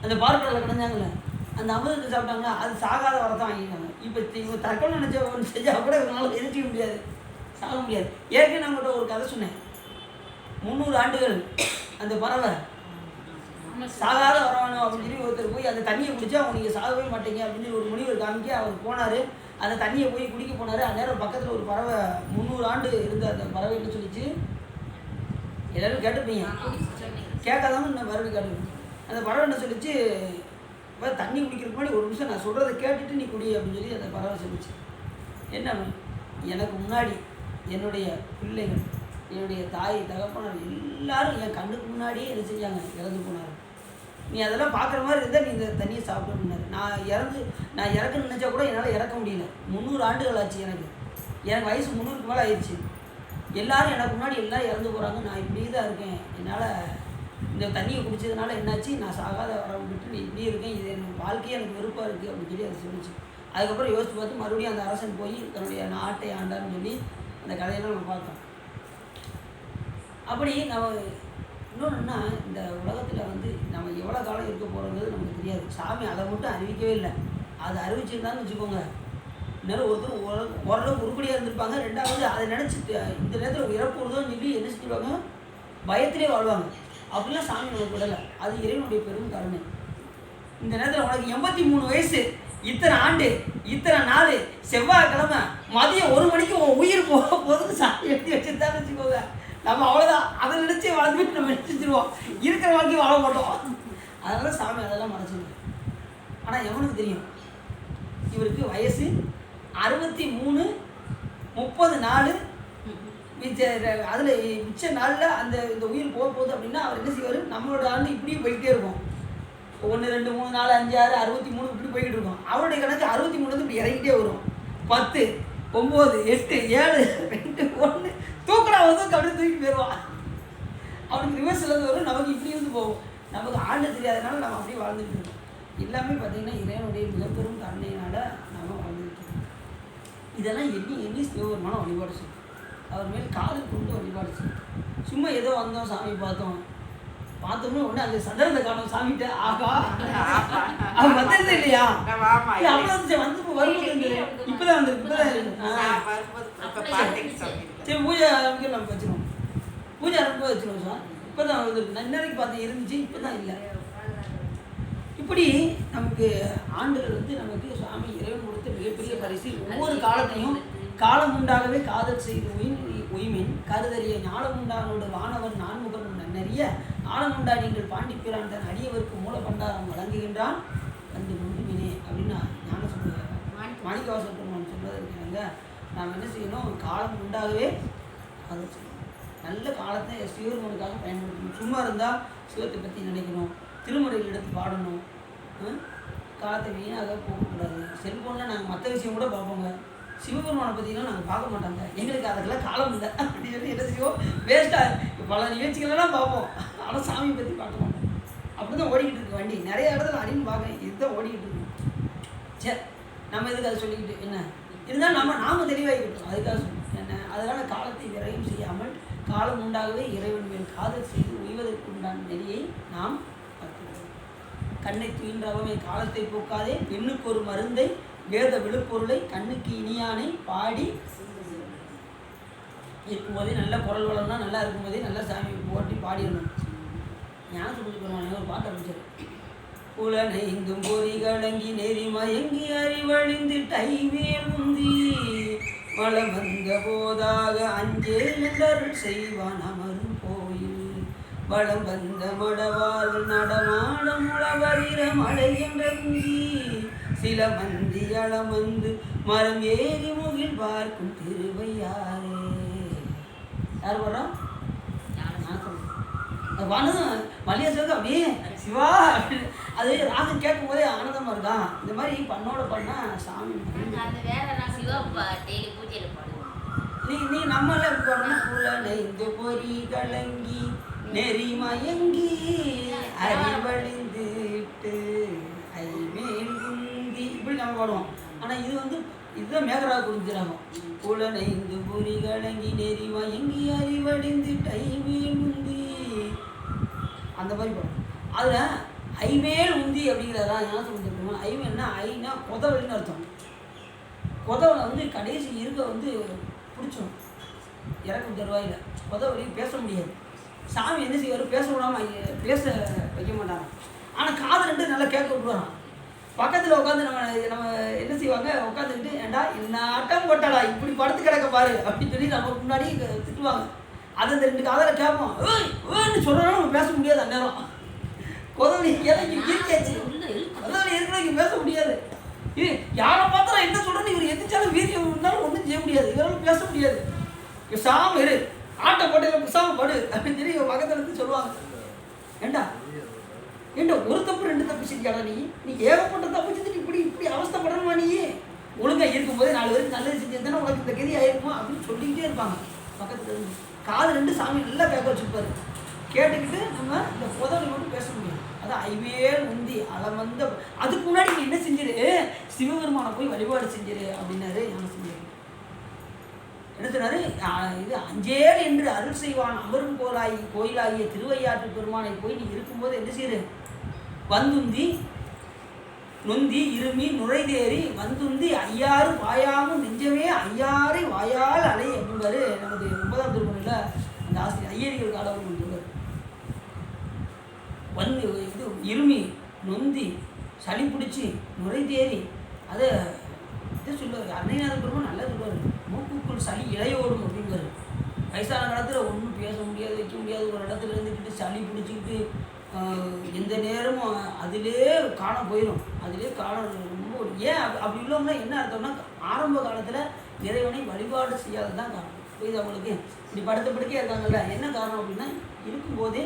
அந்த பார்க்கடலில் கிடந்தாங்கல்ல, அந்த அமிர்தத்தை சாப்பிட்டாங்க, அது சாகாத வரத்தான் வாங்கிட்டாங்க. இப்போ இவங்க தற்கொலை நினச்ச ஒன்று செஞ்சால் கூட இவங்களால எதிர்க்க முடியாது, சாக முடியாது. ஏற்கனவே நம்மகிட்ட ஒரு கதை சொன்னேன், 300 ஆண்டுகள் அந்த பறவை சாகாத வரணும் அப்படின்னு சொல்லி ஒருத்தர் போய் அந்த தண்ணியை குடிச்சா அவங்க நீங்கள் சாகவே மாட்டீங்க அப்படின்னு சொல்லி ஒரு முனிவர் காமிக்க அவர் போனார். அந்த தண்ணியை போய் குடிக்க போனார். அந்நேரம் பக்கத்தில் ஒரு பறவை 300 ஆண்டு இருந்த அந்த பறவை என்ன சொல்லிச்சு, எல்லோரும் கேட்டுப்பீங்க, கேட்காதவங்க இன்னும் மறுபடியும் கேட்டுப்பீங்க. அந்த பறவை என்ன சொல்லிச்சு, தண்ணி குடிக்கிறதுக்கு முன்னாடி ஒரு நிமிஷம் நான் சொல்கிறத கேட்டுட்டு நீ குடி அப்படின்னு சொல்லி அந்த பறவை சொல்லிச்சு. என்ன, எனக்கு முன்னாடி என்னுடைய பிள்ளைகள், என்னுடைய தாய் தகப்பனார் எல்லாரும் என் கண்ணுக்கு முன்னாடியே என்ன செஞ்சாங்க, இறந்து போனார். நீ அதெல்லாம் பார்க்குற மாதிரி இருந்தால் நீ இந்த தண்ணியை சாப்பிடணுன்னாரு. நான் இறக்க நினச்சா கூட என்னால் இறக்க முடியல. 300 ஆண்டுகள் ஆச்சு. எனக்கு வயசு 300க்கு மேலே ஆயிடுச்சு. எல்லோரும் எனக்கு முன்னாடி எல்லோரும் இறந்து போகிறாங்க, நான் இப்படி தான் இருக்கேன். என்னால் இந்த தண்ணியை குடித்ததுனால என்னாச்சு, நான் சாகாத வர விட்டு நீ இப்படி இருக்கேன், இது எனக்கு வாழ்க்கையே எனக்கு விருப்பம் இருக்குது அப்படின்னு சொல்லி அதை சொல்லிச்சு. அதுக்கப்புறம் யோசித்து பார்த்து மறுபடியும் அந்த அரசன் போய் தன்னுடைய நாட்டை ஆண்டான்னு சொல்லி அந்த கதையெல்லாம் நம்ம பார்த்தோம். அப்படி நம்ம இன்னொன்றுன்னா, இந்த உலகத்தில் வந்து நம்ம எவ்வளோ காலம் இருக்க போகிறோங்கிறது நமக்கு தெரியாது. சாமி அதை மட்டும் அறிவிக்கவே இல்லை. அதை அறிவிச்சிருந்தான்னு வச்சுக்கோங்க, இன்னும் ஒருத்தர் ஓரளவுக்கு உருப்படியாக இருந்திருப்பாங்க. ரெண்டாவது அதை நினச்சிட்டு இந்த நேரத்தில் இறப்பு வருதோன்னு சொல்லி என்ன செஞ்சுருவாங்க, பயத்திலே வாழ்வாங்க. அப்படிலாம் சாமி நமக்கு விடலை. அது இறைவனுடைய பெரும் கருணை. இந்த நேரத்தில் உனக்கு 83 வயசு, இத்தனை ஆண்டு, இத்தனை நாள், செவ்வாய்க்கிழமை மதியம் 1 மணிக்கு உன் உயிர் போக போதுன்னு சாமி எழுதி வச்சுருந்தான்னு வச்சுக்கோங்க, நம்ம அவ்வளோதான். அதை நினச்சி வாழ்ந்துட்டு நம்ம நினச்சிருவோம், இருக்கிற வாழ்க்கையும் வாழ மாட்டோம். அதனால சாமி அதெல்லாம் மறைச்சிருக்கோம். ஆனால் எவனுக்கு தெரியும், இவருக்கு வயசு 63, 30 நாள் அதில் மிச்ச நாளில் இந்த உயிர் போக போகுது அப்படின்னா அவர் என்ன செய்வார், நம்மளோட ஆண்டு இப்படியும் போய்கிட்டே இருக்கும். 1, 2, 3, 4, 5, 6, 63 இப்படி போய்கிட்டு இருக்கும். அவருடைய கணக்கு 63 இப்படி இறங்கிட்டே வரும். 10, 9, 8, 7, 2, 1 தூக்கடா வந்து அப்படியே தூக்கி போயிடுவான். அவனுக்கு ரிவர்ஸில் வரும், நமக்கு இப்படி வந்து போகும். நமக்கு ஆண்டு தெரியாதனால நம்ம அப்படியே வாழ்ந்துட்டு இருக்கோம். எல்லாமே பார்த்திங்கன்னா இறைவனுடைய மிகப்பெரும் கருணையினால நம்ம வாழ்ந்துட்டு இருக்கோம். இதெல்லாம் எண்ணி சிவபெருமான வழிபாடு செய்யும். அவர் மேல் காதல் கொண்டு வழிபாடு செய்யும். சும்மா ஏதோ வந்தோம், சாமி பார்த்தோம்னா உடனே அந்த சந்தனத்தை காணும் சாமிகிட்ட. ஆகா அவன் வந்தது இல்லையா, அவ்வளோ வந்து வரும்போது இப்போதான் வந்துருக்கு. சரி, பூஜை ஆரம்பிக்க நம்ம வச்சுருவோம். பூஜை ஆரம்பிக்க வச்சுருவோம் சார். இப்போ தான் வந்துருக்கு. நன்னரைக்கு பார்த்து இருந்துச்சு, இப்போ தான் இல்லை. இப்படி நமக்கு ஆண்டுகள் வந்து நமக்கு சுவாமி இறைவன் கொடுத்த மிகப்பெரிய பரிசு. ஒவ்வொரு காலத்தையும் காலம் உண்டாகவே காதல் செய்து உயிமின் கருதறிய ஞானம் உண்டானோட வானவன் நான்முகன் நன்னறி அறிய ஆழமுண்டா நீங்கள் பாண்டிப்பிரான் தன் அடியவருக்கு மூல பண்டாரம் வழங்குகின்றான் வந்து முன்பினே அப்படின்னு ஞான சொல்லுவாங்க. மாணிக்கவாசல் பெருமான் சொல்வது இருக்கிறாங்க. நாம் என்ன செய்யணும், காலம் உண்டாகவே அதை செய்யணும். நல்ல காலத்தை சிவருமனுக்காக பயன்படுத்தணும். சும்மா இருந்தால் சிவத்தை பற்றி நினைக்கணும், திருமுறைகள் எடுத்து பாடணும், காலத்தை வீணாக போகக்கூடாது. செல்ஃபோனில் நாங்கள் மற்ற விஷயம் கூட பார்ப்போங்க, சிவபெருமானை பற்றிலாம் நாங்கள் பார்க்க மாட்டாங்க. எங்களுக்கு அதுக்கெல்லாம் காலம் இல்லை அப்படின்னு சொல்லி என்ன செய்வோம், வேஸ்ட்டாக பல நிகழ்ச்சிகளெல்லாம் பார்ப்போம், ஆனால் சாமியை பற்றி பார்க்க மாட்டோம். அப்படி தான் ஓடிக்கிட்டு இருக்கு வண்டி. நிறைய இடத்துல அப்படின்னு பார்க்குறேன், இதுதான் ஓடிக்கிட்டு இருக்கு. சரி, நம்ம எதுக்கு அதை சொல்லிக்கிட்டு என்ன இருந்தாலும் நாம தெளிவாகிக்கிட்டோம். அதுக்காக சொல்லுவோம் என்ன, அதனால் காலத்தை விரையும் செய்யாமல் காலம் உண்டாகவே இறைவன் மேல் காதல் செய்து உய்வதற்கு உண்டான நெறியை நாம் பார்க்கிறோம். கண்ணை துயின்றவமே காலத்தை போக்காதே, பெண்ணுக்கு ஒரு மருந்தை வேத விழுப்பொருளை கண்ணுக்கு இனியானை பாடி இருக்கும்போதே நல்ல குரல் வளம்னா நல்லா இருக்கும்போதே நல்லா சாமி போட்டி பாடிடணும். ஞான சொல்லிட்டு போவானே ஒரு பாட்டு அமைச்சர். புலனைந்தும் பொறி கலங்கி நெறி மயங்கி அறிவழிந்து டைவே முந்தி வளம் வந்த போதாக அஞ்சேல் செய்வான் அமரும் கோயில் வளம் வந்த மடவார்கள் நடமாட முழவரிர மழை என்ற சில மந்தி அளமந்து மரம் ஏறி முகில் பார்க்கும் திருவையாரே. யார் வர்றோம்? வனதும் மல்லிகாசுக்கு அப்படியே சிவா அது ராகம் கேட்கும் போதே ஆனந்தமாக இருக்கான். இந்த மாதிரி பண்ணோட பண்ணால் சாமி நீ நம்மள போடணும். இந்த பொறி கலங்கி நெறி மயங்கி அறிவழிந்துட்டு ஐமேல் குந்தி இப்படி நம்ம பாடுவோம். ஆனால் இது இதுதான் மேகராக குறிஞ்சிடாகும். புலனைந்து பொறி கலங்கி நெறி மயங்கி அறிவழிந்து ஐமேல் உந்தி அந்த மாதிரி பாடும். அதில் ஐமேல் உந்தி அப்படிங்கிறதான் என்ன சொல்லிருக்கோம். ஐமேல்னா ஐனா கொதவழின்னு அர்த்தம். கொதவளை கடைசி இருக்க பிடிச்சோம் இறக்கும் தருவாயில். கொதவழி பேச முடியாது. சாமி என்ன செய்வார், பேச விடாமல் பேச வைக்க மாட்டாங்க. ஆனால் காது ரெண்டு நல்லா கேட்க விட்டுவாராம். பக்கத்தில் உட்காந்து நம்ம என்ன செய்வாங்க, உட்காந்துக்கிட்டு ஏண்டா என்ன ஆட்டம் போட்டாடா இப்படி படுத்து கிடக்க பாரு அப்படின்னு சொல்லி நமக்கு முன்னாடி திட்டுவாங்க. அதை இந்த ரெண்டு காதலை கேட்போம். ஏன்னு சொல்கிறோம், நம்ம பேச முடியாது. அந்நேரம் கொதவழி இருக்காச்சு, கொதவழி இருக்கிற இங்கே பேச முடியாது. இது யாரை பார்த்தாலும் என்ன சொல்கிறேன்னு இவர் எந்திரிச்சாலும் வீரியம் இருந்தாலும் ஒன்றும் செய்ய முடியாது. இவரால் பேச முடியாது. பேசாமல் இரு, ஆட்டை போட்டு பேசாமல் படு அப்படின்னு சொல்லி இவங்க பக்கத்தில் இருந்து சொல்லுவாங்க. ஏண்டா ஒரு தப்பு ரெண்டு தப்பு செஞ்சாடா, நீ ஏகப்பட்ட தப்பு செஞ்சுட்டு இப்படி அவஸ்தைப்படணுமா? நீ ஒழுங்காக இருக்கும்போதே 4 பேருக்கு நல்லது செஞ்சிருந்தானே உனக்கு இந்த கதி ஆயிருக்குமா அப்படின்னு சொல்லிக்கிட்டே இருப்பாங்க பக்கத்தில் இருந்து. காது ரெண்டு சாமி நல்லா கேட்க வச்சுருப்பாரு. கேட்டுக்கிட்டு நம்ம இந்த புதவை மட்டும் பேச முடியாது. அதான் ஐவேல் உந்தி அளமந்த. அதுக்கு முன்னாடி நீ என்ன செஞ்சிரு, சிவபெருமானை போய் வழிபாடு செஞ்சிரு அப்படின்னாரு. ஞான செஞ்சாரு என்ன சொன்னாரு, இது அஞ்சேல் என்று அருள் செய்வான் அமரும் கோயிலாகிய திருவையாற்று பெருமானை போய் நீ இருக்கும்போது என்ன செய்யுரு, வந்துந்தி நொந்தி இருமி நுழைதேறி வந்துந்தி ஐயாறு பாயாமும் நெஞ்சமே ஐயாறை வாயால் அலை அப்படின்பாரு. நமது 9ஆம் திருமுறையில் அந்த ஆசிரியர் ஐயரிகள் காலம் சொல்லுவார். இது இருமி நொந்தி சளி பிடிச்சி நுழைதேறி அதை இதை சொல்லுவார். அன்னைநாத பெருமான் நல்லா சொல்லுவார். மூக்குக்குள் சளி இலையோடும் அப்படிங்கிறாரு. வயசான காலத்தில் ஒன்றும் பேச முடியாது, வைக்க முடியாது. ஒரு இடத்துல இருந்துக்கிட்டு சளி பிடிச்சிக்கிட்டு எந்த நேரமும் அதிலே காண போயிடும். அதிலே காண ரொம்ப ஏன் அப்படி இல்லோம்னா என்ன அர்த்தம்னா, ஆரம்ப காலத்தில் இறைவனை வழிபாடு செய்யாத தான் காரணம். இது அவங்களுக்கு இப்படி படுத்த படுக்கையாக இருக்காங்கல்ல, என்ன காரணம் அப்படின்னா, இருக்கும்போதே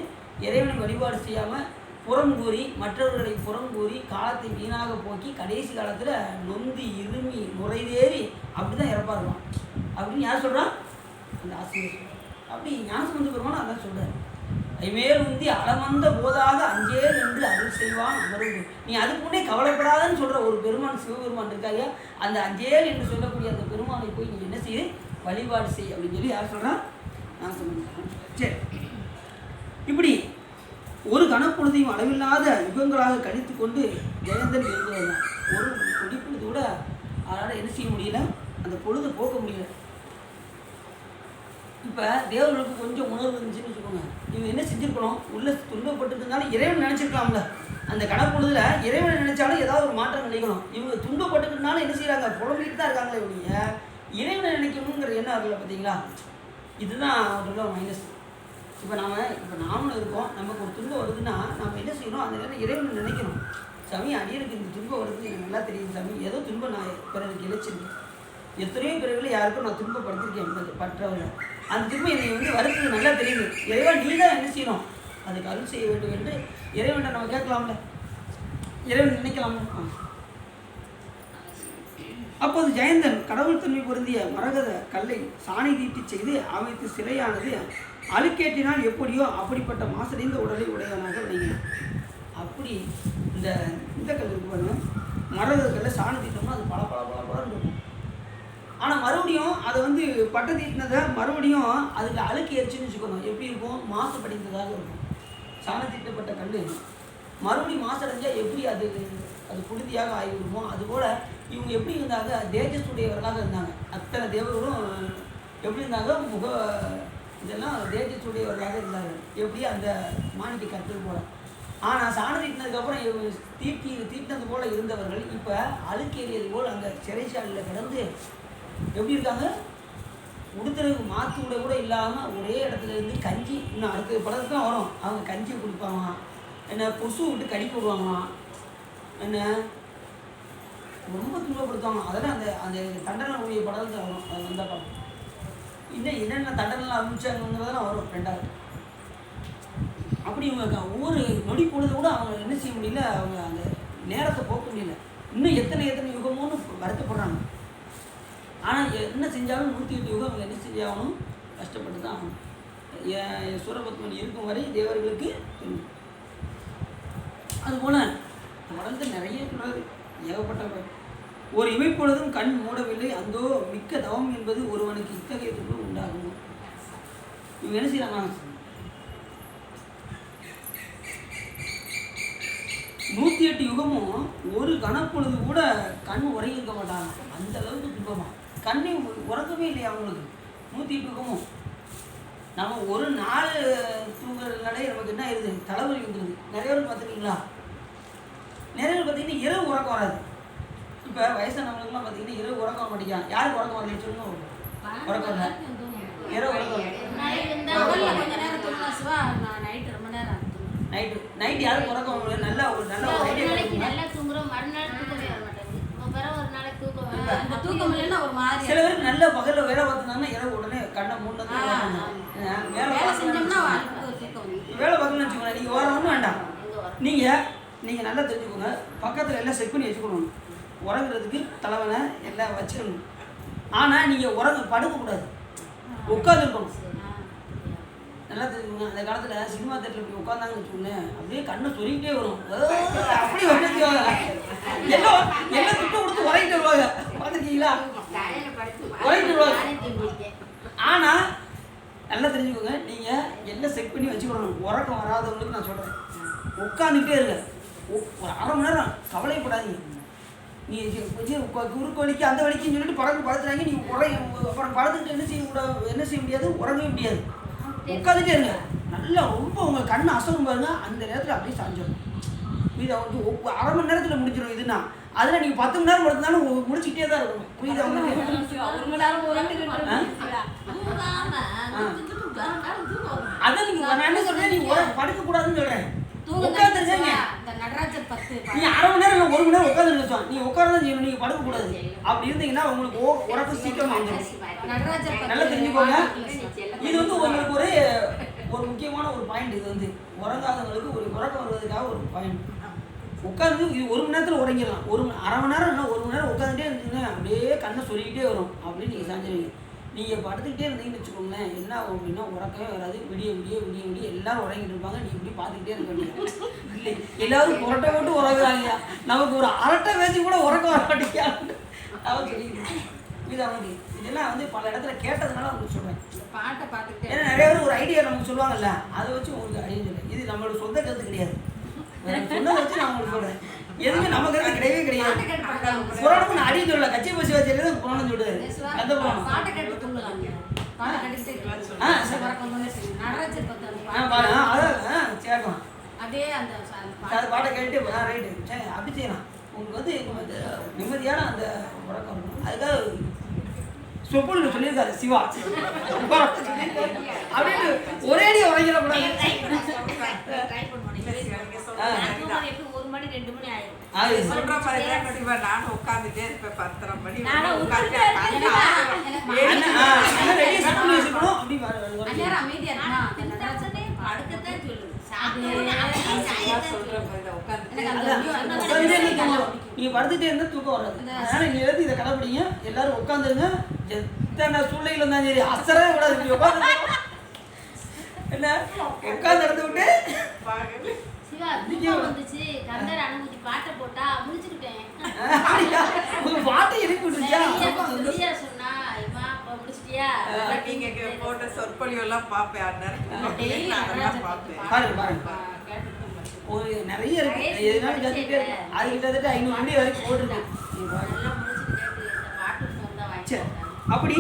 இறைவனை வழிபாடு செய்யாமல் புறங்கூறி மற்றவர்களை புறங்கூறி காலத்தை வீணாக போக்கி கடைசி காலத்தில் நொந்தி இருமி நுரைதேறி அப்படி தான் இறப்பாருவான் அப்படின்னு யார் சொல்கிறான்? அந்த ஆசிரியர் சொல்கிறார். அப்படி ஞானசம்பந்த பெருமான் அதான் சொல்கிறார். ஐமேல் உந்தி அளமந்த போதாக அஞ்சேல் என்று அருள் செய்வான் அமரும். நீ அதுக்கு முன்னே கவலைப்படாதன்னு சொல்கிற ஒரு பெருமான் சிவபெருமான் இருக்காயா, அந்த அஞ்சேல் என்று சொல்லக்கூடிய அந்த பெருமானை போய் நீ என்ன செய்ய, வழிபாடு செய் அப்படின்னு சொல்லி யார் சொல்கிறான்? ஞானசம்பந்தன். சரி, இப்படி ஒரு கணப்பொழுதையும் அளவில்லாத யுகங்களாக கழித்து கொண்டு ஜெயந்தன் இருந்தவர் தான். ஒரு கொடிப்பொழுது கூட அதனால் என்ன செய்ய முடியல, அந்த பொழுதை போக்க முடியல. இப்போ தேவர்களுக்கு கொஞ்சம் உணர்வு இருந்துச்சுன்னு வச்சுக்கோங்க, இவங்க என்ன செஞ்சுருக்கணும், உள்ள துன்பப்பட்டுருந்தாலும் இறைவன் நினச்சிருக்கலாம்ல. அந்த கணப்பொழுதுல இறைவனை நினைச்சாலும் ஏதாவது ஒரு மாற்றம் நினைக்கணும். இவங்க துன்பப்பட்டுக்கிட்டனாலும் என்ன செய்கிறாங்க, புலம்பிக்கிட்டு தான் இருக்காங்களே ஒழிய இறைவனை நினைக்கணுங்கிற எண்ணம் இருக்குல்ல. பார்த்தீங்களா, இதுதான் அவங்களோட மைனஸ். இப்போ நாமளும் இருக்கோம், நமக்கு ஒரு துன்பம் வருதுன்னா நம்ம என்ன செய்யணும், அந்த நேரம் இறைவனை நினைக்கணும். சாமி அடியனுக்கு இந்த துன்பம் வருது எனக்கு நல்லா தெரியும் சாமி, ஏதோ துன்பம் நான் பிறருக்கு இழைச்சிருக்கேன், எத்தனையோ பிறகுல யாருக்கும் நான் துன்பப்படுத்திருக்கேன் பற்றவர்கள், அந்த துன்பம் என்னை வருது நல்லா தெரியுது, இறைவன் நீ தான் என்ன செய்யணும், அதுக்கு அருள் செய்ய வேண்டும் என்று இறைவனை நம்ம கேட்கலாம்ல, இறைவன் நினைக்கலாம்ல. அப்போது ஜெயந்தன் கடவுள் தன்மை பொருந்திய மரகத கல்லை சாணி தீட்டி செய்து அமைத்து சிலையானது அழுக்கேற்றினால் எப்படியோ அப்படிப்பட்ட மாசடைந்த உடலை உடையவனாக விளங்கினான். அப்படி இந்த கல் இருக்கு பாருங்க, மரகத கல்லை சாணி தீட்டோம்னா அது பல இருக்கும். ஆனால் மறுபடியும் அதை பட்டை தீட்டினதை மறுபடியும் அதுக்கு அழுக்கு ஏறிச்சுன்னு வச்சுக்கணும், எப்படி இருக்கும், மாசு படிந்ததாக இருக்கும். சாணி தீட்டப்பட்ட கல் மறுபடியும் மாசடைஞ்சால் எப்படி அது புழுதியாக ஆகிவிடுமோ, அதுபோல் இவங்க எப்படி இருந்தாங்க, தேஜஸுடையவர்களாக இருந்தாங்க. அத்தனை தேவர்களும் எப்படி இருந்தாங்க, இதெல்லாம் தேஜஸுடையவர்களாக இருந்தாங்க, எப்படி அந்த மாணிக்க கற்கள் போல. ஆனால் சாணி தீட்டினதுக்கப்புறம் தீட்டினது போல் இருந்தவர்கள் இப்போ அழுக்கேறியது போல் அங்கே சிறைச்சாலையில் கிடந்து எப்படி இருக்காங்க, உடுத்துறதுக்கு மாற்று உடை கூட இல்லாமல் ஒரே இடத்துல இருந்து கஞ்சி, இன்னும் அடுத்த பழக்கம் வரும், அவங்க கஞ்சி குடிப்பாங்க, என்ன கொசு விட்டு கடி போடுவாங்களாம், என்ன ரொம்ப துன்பப்படுத்துவாங்க. அதெல்லாம் அந்த தண்டனை உடைய படத்தில் வரும், அது வந்த படம். இன்னும் என்னென்ன தண்டனைலாம் அனுப்பிச்சாங்கிறதெல்லாம் வரும் ரெண்டாவது. அப்படி இவங்க ஒவ்வொரு நொடி பொழுது கூட அவங்க என்ன செய்ய முடியல, அவங்க அந்த நேரத்தை போக்க முடியல. இன்னும் எத்தனை யுகமோன்னு வருத்தப்படுறாங்க. ஆனால் என்ன செஞ்சாலும் 108 யுகம் அவங்க என்ன செஞ்சாகணும், கஷ்டப்பட்டு தான் ஆகணும். சூரபத்மன் இருக்கும் வரை தேவர்களுக்கு அதுபோல் வளர்ந்து நிறைய சொல்றாரு, ஏகப்பட்ட ஒரு இமைப்பொழுதும் கண் மூடவில்லை, அந்தோ மிக்க தவம் என்பது ஒருவனுக்கு இத்தகைய துன்பம் உண்டாகும். இவங்க என்ன செய்யறாங்க, 108 யுகமும் ஒரு கணப்பொழுது கூட கண் உறங்கி இருக்க மாட்டாங்க, அந்த அளவுக்கு துன்பமா, கண்ணை உறக்கவே இல்லையா அவங்களுக்கு 108 யுகமும். நம்ம ஒரு நாள் தூங்குறதுனாலே நமக்கு என்ன ஆயிடுது, தலைவலி வந்துடுது. நிறைய பேர் பார்த்துருக்கீங்களா, நிறைய பேர் பார்த்தீங்கன்னா இரவு உறக்கம் வராது. இப்போ வயசானவங்களுக்குலாம் பார்த்தீங்கன்னா இரவு உறக்கம் வர மாட்டேங்கிறான். யாருக்கு உறக்கம் வரலன்னு சொல்லணும், உறக்கம் இல்லை, இரவு உறக்கம் இல்லை. நைட்டு யாரும் உறக்கம் வரல, நல்ல ஒரு சில பேருக்கு நல்ல பகலில் வேலை பார்த்துருந்தாங்கன்னா இரவு உடனே கண்ணை மூணு வேலை பார்க்கணும்னு வச்சுக்கோங்க. நீங்கள் வேறு ஒன்றும் வேண்டாம், நீங்கள் நல்லா தெரிஞ்சுக்கோங்க, பக்கத்தில் எல்லாம் செக் பண்ணி வச்சுக்கணும், உறங்குறதுக்கு தலைவனை எல்லாம் வச்சுக்கணும். ஆனால் நீங்கள் படுக்கக்கூடாது, உட்காந்துருக்கணும். நல்லா தெரிஞ்சுக்கோங்க, அந்த காலத்தில் சினிமா தேட்டரில் போய் உட்காந்தாங்கன்னு வச்சுக்கோங்களேன், அப்படியே கண்ணை சொல்லிக்கிட்டே வரும், அப்படி வந்துருவாங்க, எல்லாம் துட்டு கொடுத்து உறங்கிட்டு வருவாங்க, பார்த்துருக்கீங்களா, உறங்கிட்டு வருவாங்க. ஆனால் நல்லா தெரிஞ்சுக்கோங்க, நீங்கள் எல்லாம் செக் பண்ணி வச்சுக்கணும். உறக்கம் வராதவங்களுக்கு நான் சொல்கிறேன், உட்காந்துக்கிட்டே இருங்க, ஒரு அரை மணி நேரம் கவலைப்படாதீங்க. நீங்கள் குறுக்கு வலிக்கு அந்த வலிக்குன்னு சொல்லிட்டு படுத்துறாங்க, நீங்கள் அப்புறம் படுத்துக்கிட்டு என்ன செய்ய முடியாது, உறங்கவே முடியாது. உட்காந்துட்டே இருங்க, நல்லா ரொம்ப உங்கள் கண்ணு அசங்கும் பாருங்க, அந்த நேரத்தில் அப்படியே சாஞ்சிடும். இது அரை மணி நேரத்தில் முடிச்சிடும். இதுனா அதில் நீங்கள் 10 மணி நேரம் படுத்தினாலும் முடிச்சுக்கிட்டே தான் இருக்கணும். புரியுது உங்களுக்கு? அதான் நீங்கள் நான் என்ன சொல்கிறேன், நீங்கள் படுக்கக்கூடாதுன்னு சொல்கிறேன், உட்காந்துருங்க. நீங்க அரை மணி நேரம் 1 மணி நேரம் உட்காந்து நினைச்சோம், நீங்க உட்காரதான் செய்யணும், நீங்க படுக்கக்கூடாது. அப்படி இருந்தீங்கன்னா உங்களுக்கு உறக்கம் சீக்கிரம் வந்துடும். நல்லா தெரிஞ்சுக்கோங்க, இது உங்களுக்கு ஒரு முக்கியமான ஒரு பாயிண்ட். இது உறங்காதவங்களுக்கு ஒரு உறக்கம் வருவதற்காக ஒரு பாயிண்ட். உட்காந்து இது 1 மணி நேரத்தில் உறங்கிடலாம், அரை மணி நேரம் இல்லை 1 மணி நேரம் உட்காந்துட்டே இருந்தீங்கன்னா அப்படியே கண்ணை சொல்லிக்கிட்டே வரும், அப்படின்னு நீங்கள் சாஞ்சிருவீங்க. நீங்கள் படுத்துக்கிட்டே இருந்தீங்கன்னு வச்சுக்கோங்களேன், என்ன ஆகும் அப்படின்னா உறக்கமே வராது. விடிய எல்லாரும் உறங்கிட்டு இருப்பாங்க, நீ இப்படி பார்த்துக்கிட்டே இருக்க வேண்டிய இல்லை, எல்லாரும் புரட்டை போட்டு உறங்குறாங்க, நமக்கு ஒரு அரட்டை பேசி கூட உறக்க வர மாட்டேங்க அவன் சொல்லிக்கிறேன். இது அவங்க இதெல்லாம் பல இடத்துல கேட்டதுனால அவங்க சொல்கிறேன். பாட்டை பார்த்துக்கிட்டே ஏன்னா நிறைய பேர் ஒரு ஐடியா நமக்கு சொல்லுவாங்கல்ல, அதை வச்சு உங்களுக்கு ஐடியா இல்லை. இது நம்மளோட சொந்த கருத்து கிடையாது, சொன்னதை வச்சு நான் உங்களுக்கு சொல்கிறேன். எதுவுமே நம்ம கருத்து கிடையவே கிடையாது. புராணம் நான் அடிக்க சொல்லல, கட்சி பசி வச்சு புராணம் சொல்லுது, அந்த புராணம் சேர்க்கலாம். அப்படியே அந்த பாட்டை கேட்டு ரைட்டு சரி அப்படி செய்யலாம். உங்களுக்கு நிம்மதியான அந்த உறக்கம் இருக்கும். அதுக்காக சொப்பொழிவு சொல்லியிருக்காரு சிவா அப்படின்னு ஒரேடி உரைக்கிறக்கூடாது. ட்ரை பண்ணுவோம். எப்படி 1 மணி 2 மணி ஆயிடும். சொல்ற மாதிரி தான் கண்டிப்பா நானும் உட்காந்துட்டே இருப்பேன் 10:30 மணி நானும் உட்காந்து அமைதியா அடுக்கத்தான் சொல்லுது. சொல்ற மாதிரி தான் நீங்க படுத்துட்டே இருந்தா தூக்கம் வராது. அதனால நீங்க எடுத்து இதை கடைப்பிடிங்க. எல்லாரும் உட்காந்துருங்க. எத்தனை சூழ்நிலையில இருந்தாலும் சரி அசரவே கூடாது. இப்படி உட்காந்து என்ன உட்காந்து எடுத்து விட்டு சிவா தூக்கம் வந்துச்சு. கந்தர் அனுமதி பாட்டை போட்டா முடிச்சுக்கிட்டேன். ஒரு பாட்டு எழுப்பி விட்டுருச்சா? சரியா சொன்னா இம்மா முடிச்சிட்டியா? நீங்க போட்ட சொற்பொழிவு எல்லாம் பாப்பேன். அதெல்லாம் பாப்பேன். பாருங்க பாருங்க ஒரு நிறைய இருக்கு. எதுனாலும் கத்துக்கிட்டே இருக்கு. அது கிட்டத்தட்ட 500 மணி வரைக்கும் போட்டுருக்கேன். நல்லா முடிச்சுக்கிட்டே இந்த பாட்டு சொந்தம் சரி வாங்கிட்டேன். அப்படி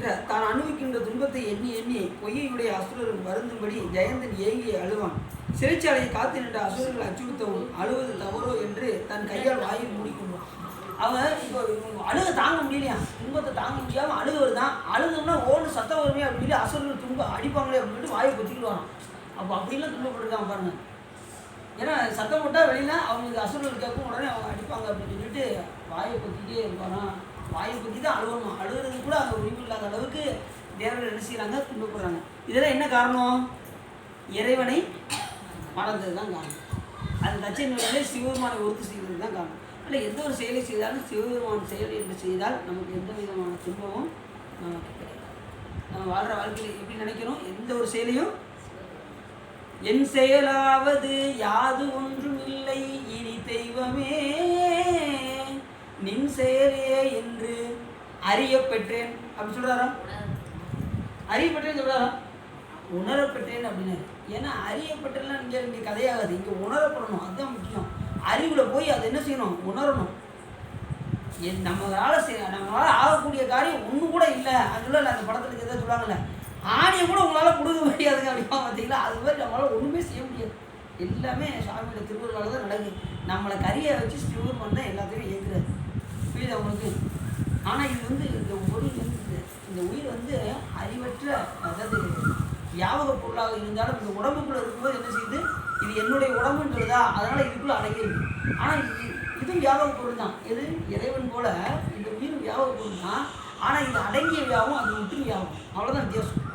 தான் அனுபவிக்கின்ற துன்பத்தை எண்ணி எண்ணி பொய்யுடைய அசுரர்கள் வருந்தும்படி ஜெயந்தன் ஏங்கி அழுவான். சிறைச்சாலையை காத்து நின்ற அசுரர்கள் அச்சுறுத்தவும் அழுவது தவறோ என்று தன் கையால் வாயில் மூடிக்கொள்வான். அவன் இப்போ அழுக தாங்க முடியலையா, துன்பத்தை தாங்க முடியாமல் அழுகவர் தான். அழுகம்னா ஓடு சத்தம் வருமே அப்படின்னு சொல்லி அசுரர்கள் துன்பம் அடிப்பாங்களே அப்படின்னு சொல்லிட்டு வாயை கொத்திக்கிடுவான். அப்போ அப்படிலாம் துன்பப்பட்டுருக்கான் பாருங்க. ஏன்னா சத்தம் போட்டால் வெளியில அவங்களுக்கு அசுரர்கள் கேட்கும், உடனே அவங்க அடிப்பாங்க அப்படின்னு சொல்லிட்டு வாயை கொத்திக்கிட்டே இருப்பானா. வாயை கொத்தி தான் அழுவணும். அழுகிறது கூட அந்த உரிமை இல்லாத அளவுக்கு தேவர்கள் என்ன செய்கிறாங்க, துன்பப்படுறாங்க. இதெல்லாம் என்ன காரணம்? இறைவனை மறந்தது தான் காரணம். அது தட்சணை சிவபெருமானை ஒருத்து செய்வது தான் காரணம். இல்லை எந்த ஒரு செயலை செய்தாலும் சிவபெருமான் செயல் என்று செய்தால் நமக்கு எந்த விதமான துன்பமும் நமக்கு கிடையாது. நம்ம வாழ்கிற வாழ்க்கையில் எப்படி நினைக்கிறோம், எந்த ஒரு செயலையும் என் செயலாவது யாது ஒன்றும் இல்லை இனி தெய்வமே நின் செயலே என்று அறியப்பெற்றேன் அப்படின்னு சொல்கிறாரா? அறியப்பட்டேன்னு சொல்கிறாரா? உணரப்பட்டேன் அப்படின்னாரு. ஏன்னா அறியப்பட்டெல்லாம் இங்கே கதையாகாது. இங்கே உணரப்படணும். அதுதான் முக்கியம். அறிவில் போய் அதை என்ன செய்யணும், உணரணும். நம்மளால் ஆகக்கூடிய காரியம் ஒன்று கூட இல்லை. அதுல அந்த படத்தில் எதாவது சொல்லுவாங்கல்ல, ஆணியை கூட உங்களால் கொடுக்க முடியாதுங்க அப்படின்னா பார்த்தீங்களா, அது மாதிரி நம்மளால் ஒன்றுமே செய்ய முடியாது. எல்லாமே சாமியோட திருவள்ளால் தான் நடக்குது. நம்மளை கரியை வச்சு சிவபெருமான் தான் எல்லாத்தையும் இயக்குறாரு. புரியுது அவங்களுக்கு? ஆனால் இது இந்த உயிர் அறிவற்ற, அதாவது வியாபக பொருளாக இருந்தாலும் இந்த உடம்புக்குள்ளே இருக்கும்போது என்ன செய்யுது, இது என்னுடைய உடம்புன்றதா, அதனால் இதுக்குள்ளே அடங்கிடுது. ஆனால் இதுவும் வியாபக பொருள் தான். எது இறைவன் போல இந்த உயிரும் வியாபக பொருள் தான். ஆனால் இது அடங்கிய வியாபம், அது விட்டு வியாபம். அவ்வளோதான் வித்தியாசம்.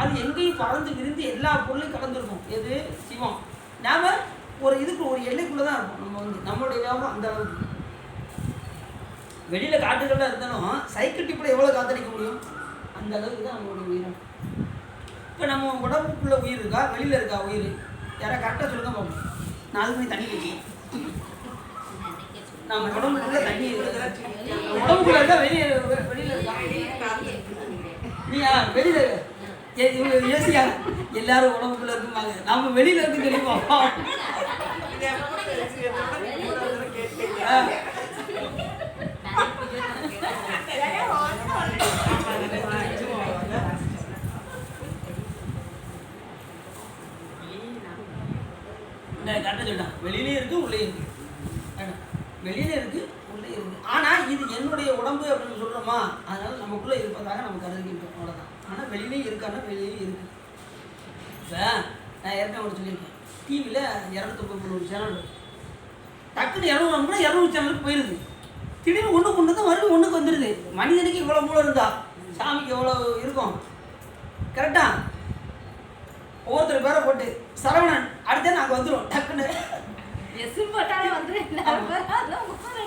அது எங்கேயும் பறந்து விரிந்து எல்லா பொருளையும் கலந்துருக்கும். எது சிவம். நாம் ஒரு இதுக்கு ஒரு எல்லைக்குள்ளே தான் இருக்கும். நம்மளுடைய வியாபம் அந்த அளவுக்கு. வெளியில் காட்டுகளில் இருந்தாலும் சைக்கிள் டிப்பில் எவ்வளோ காத்தடிக்க முடியும், அந்த அளவுக்கு தான் நம்மளுடைய உயிரம். இப்போ நம்ம உடம்புக்குள்ளே உயிர் இருக்கா, வெளியில் இருக்கா உயிர்? யாராவது கரெக்டாக சொல்லுங்க பார்ப்போம். 4 மணி தண்ணி குடிக்கணும். நம்ம உடம்புக்குள்ளே தண்ணி உடம்புக்குள்ளே இருக்கா, வெளியில் இருக்கா? நீயா வெளியில் யோசியா? எல்லாரும் உடம்புக்குள்ளே இருக்குமாங்க, நம்ம வெளியில் இருக்குன்னு சொல்லி பார்ப்போம். கரெக்டாக சொல்லிட்டான். வெளியிலே இருக்குது, உள்ளே இருக்குது. வெளியிலே இருக்குது, உள்ளே இருக்குது. ஆனால் இது என்னுடைய உடம்பு அப்படின்னு சொல்கிறோமா, அதனால் நமக்குள்ளே இருப்பதாக நம்ம கருதுகின்றோம். அவ்வளோதான். ஆனால் வெளியிலே இருக்கான்னா வெளியிலே இருக்குது. இப்போ நான் ஏற்கனவே சொல்லியிருக்கேன், டிவியில் 253 சேனல் இருக்குது. டக்குன்னு 200 கூட 200 சேனலுக்கு போயிடுது. திடீர்னு ஒன்றுக்கு ஒன்று தான் மறுபடியும் ஒன்றுக்கு வந்துடுது. மனிதனுக்கு இவ்வளோ மூலம் இருந்தா சாமிக்கு எவ்வளோ இருக்கும்? கரெக்டாக ஒவ்வொருத்தர் பேரை போட்டு சரவணன் அடுத்த நாங்கள் வந்துடும். டக்குன்னு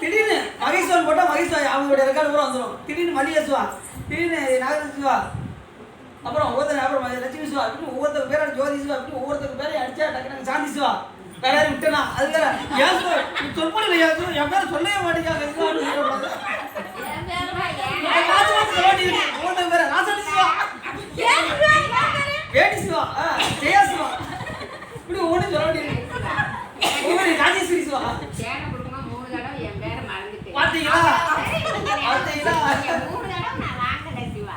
திடீர்னு மகேஸ்வரன் போட்டால் மகேஸ்வரன் அவங்களுடைய ரெக்கார்டு பூரா வந்துடும். திடீர்னு மல்லிகேஸ்வா, திடீர்னு நாகரசிவா, அப்புறம் அப்புறம் லட்சுமி சிவா, அப்படின்னு ஒவ்வொருத்தருக்கு பேரை ஜோதி சிவா, அப்படி ஒவ்வொருத்தருக்கு பேரை அடிச்சா டக்குனு சாந்தி சிவா, வேற யாரும் விட்டனா அது வேற. ஏன் சொல்ல என் பேரை சொல்லவே மாட்டேங்காங்க. ஒவ்வொருத்தர் பேரை ராசாதி சிவா, வேடி சிவா, ஜெயா சிவா, இப்படி ஒவ்வொன்றும் சொல்ல வேண்டியது. ஒவ்வொரு ராஜேஸ்வரி சிவா பார்த்தீங்களா?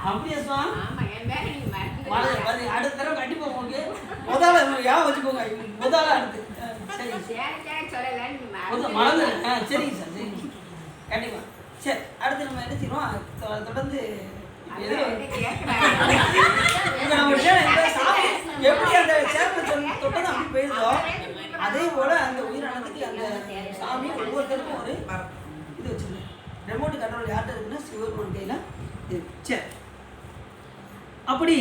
அப்படியா சிவா? அடுத்த தடவை கண்டிப்பா உங்களுக்கு முதல்ல ஞாபகம் வச்சுக்கோங்க. முதல்ல அடுத்து சரி மறந்து சரிங்க சார், சரிங்க கண்டிப்பா. சரி, அடுத்து நம்ம என்ன செய்வோம், தொடர்ந்து எப்படி அந்த சேர்ல தொட்டது அப்படி போயிருந்தோ அதே போல அந்த உயிரானதுக்கு அந்த சாமி ஒவ்வொருத்தருக்கும் ஒரு இது வச்சிருக்கேன். ரிமோட் கண்ட்ரோல் யார்கிட்ட இருக்குன்னா சிவபெருமான் கையில் இருக்கு. சரி, அப்படி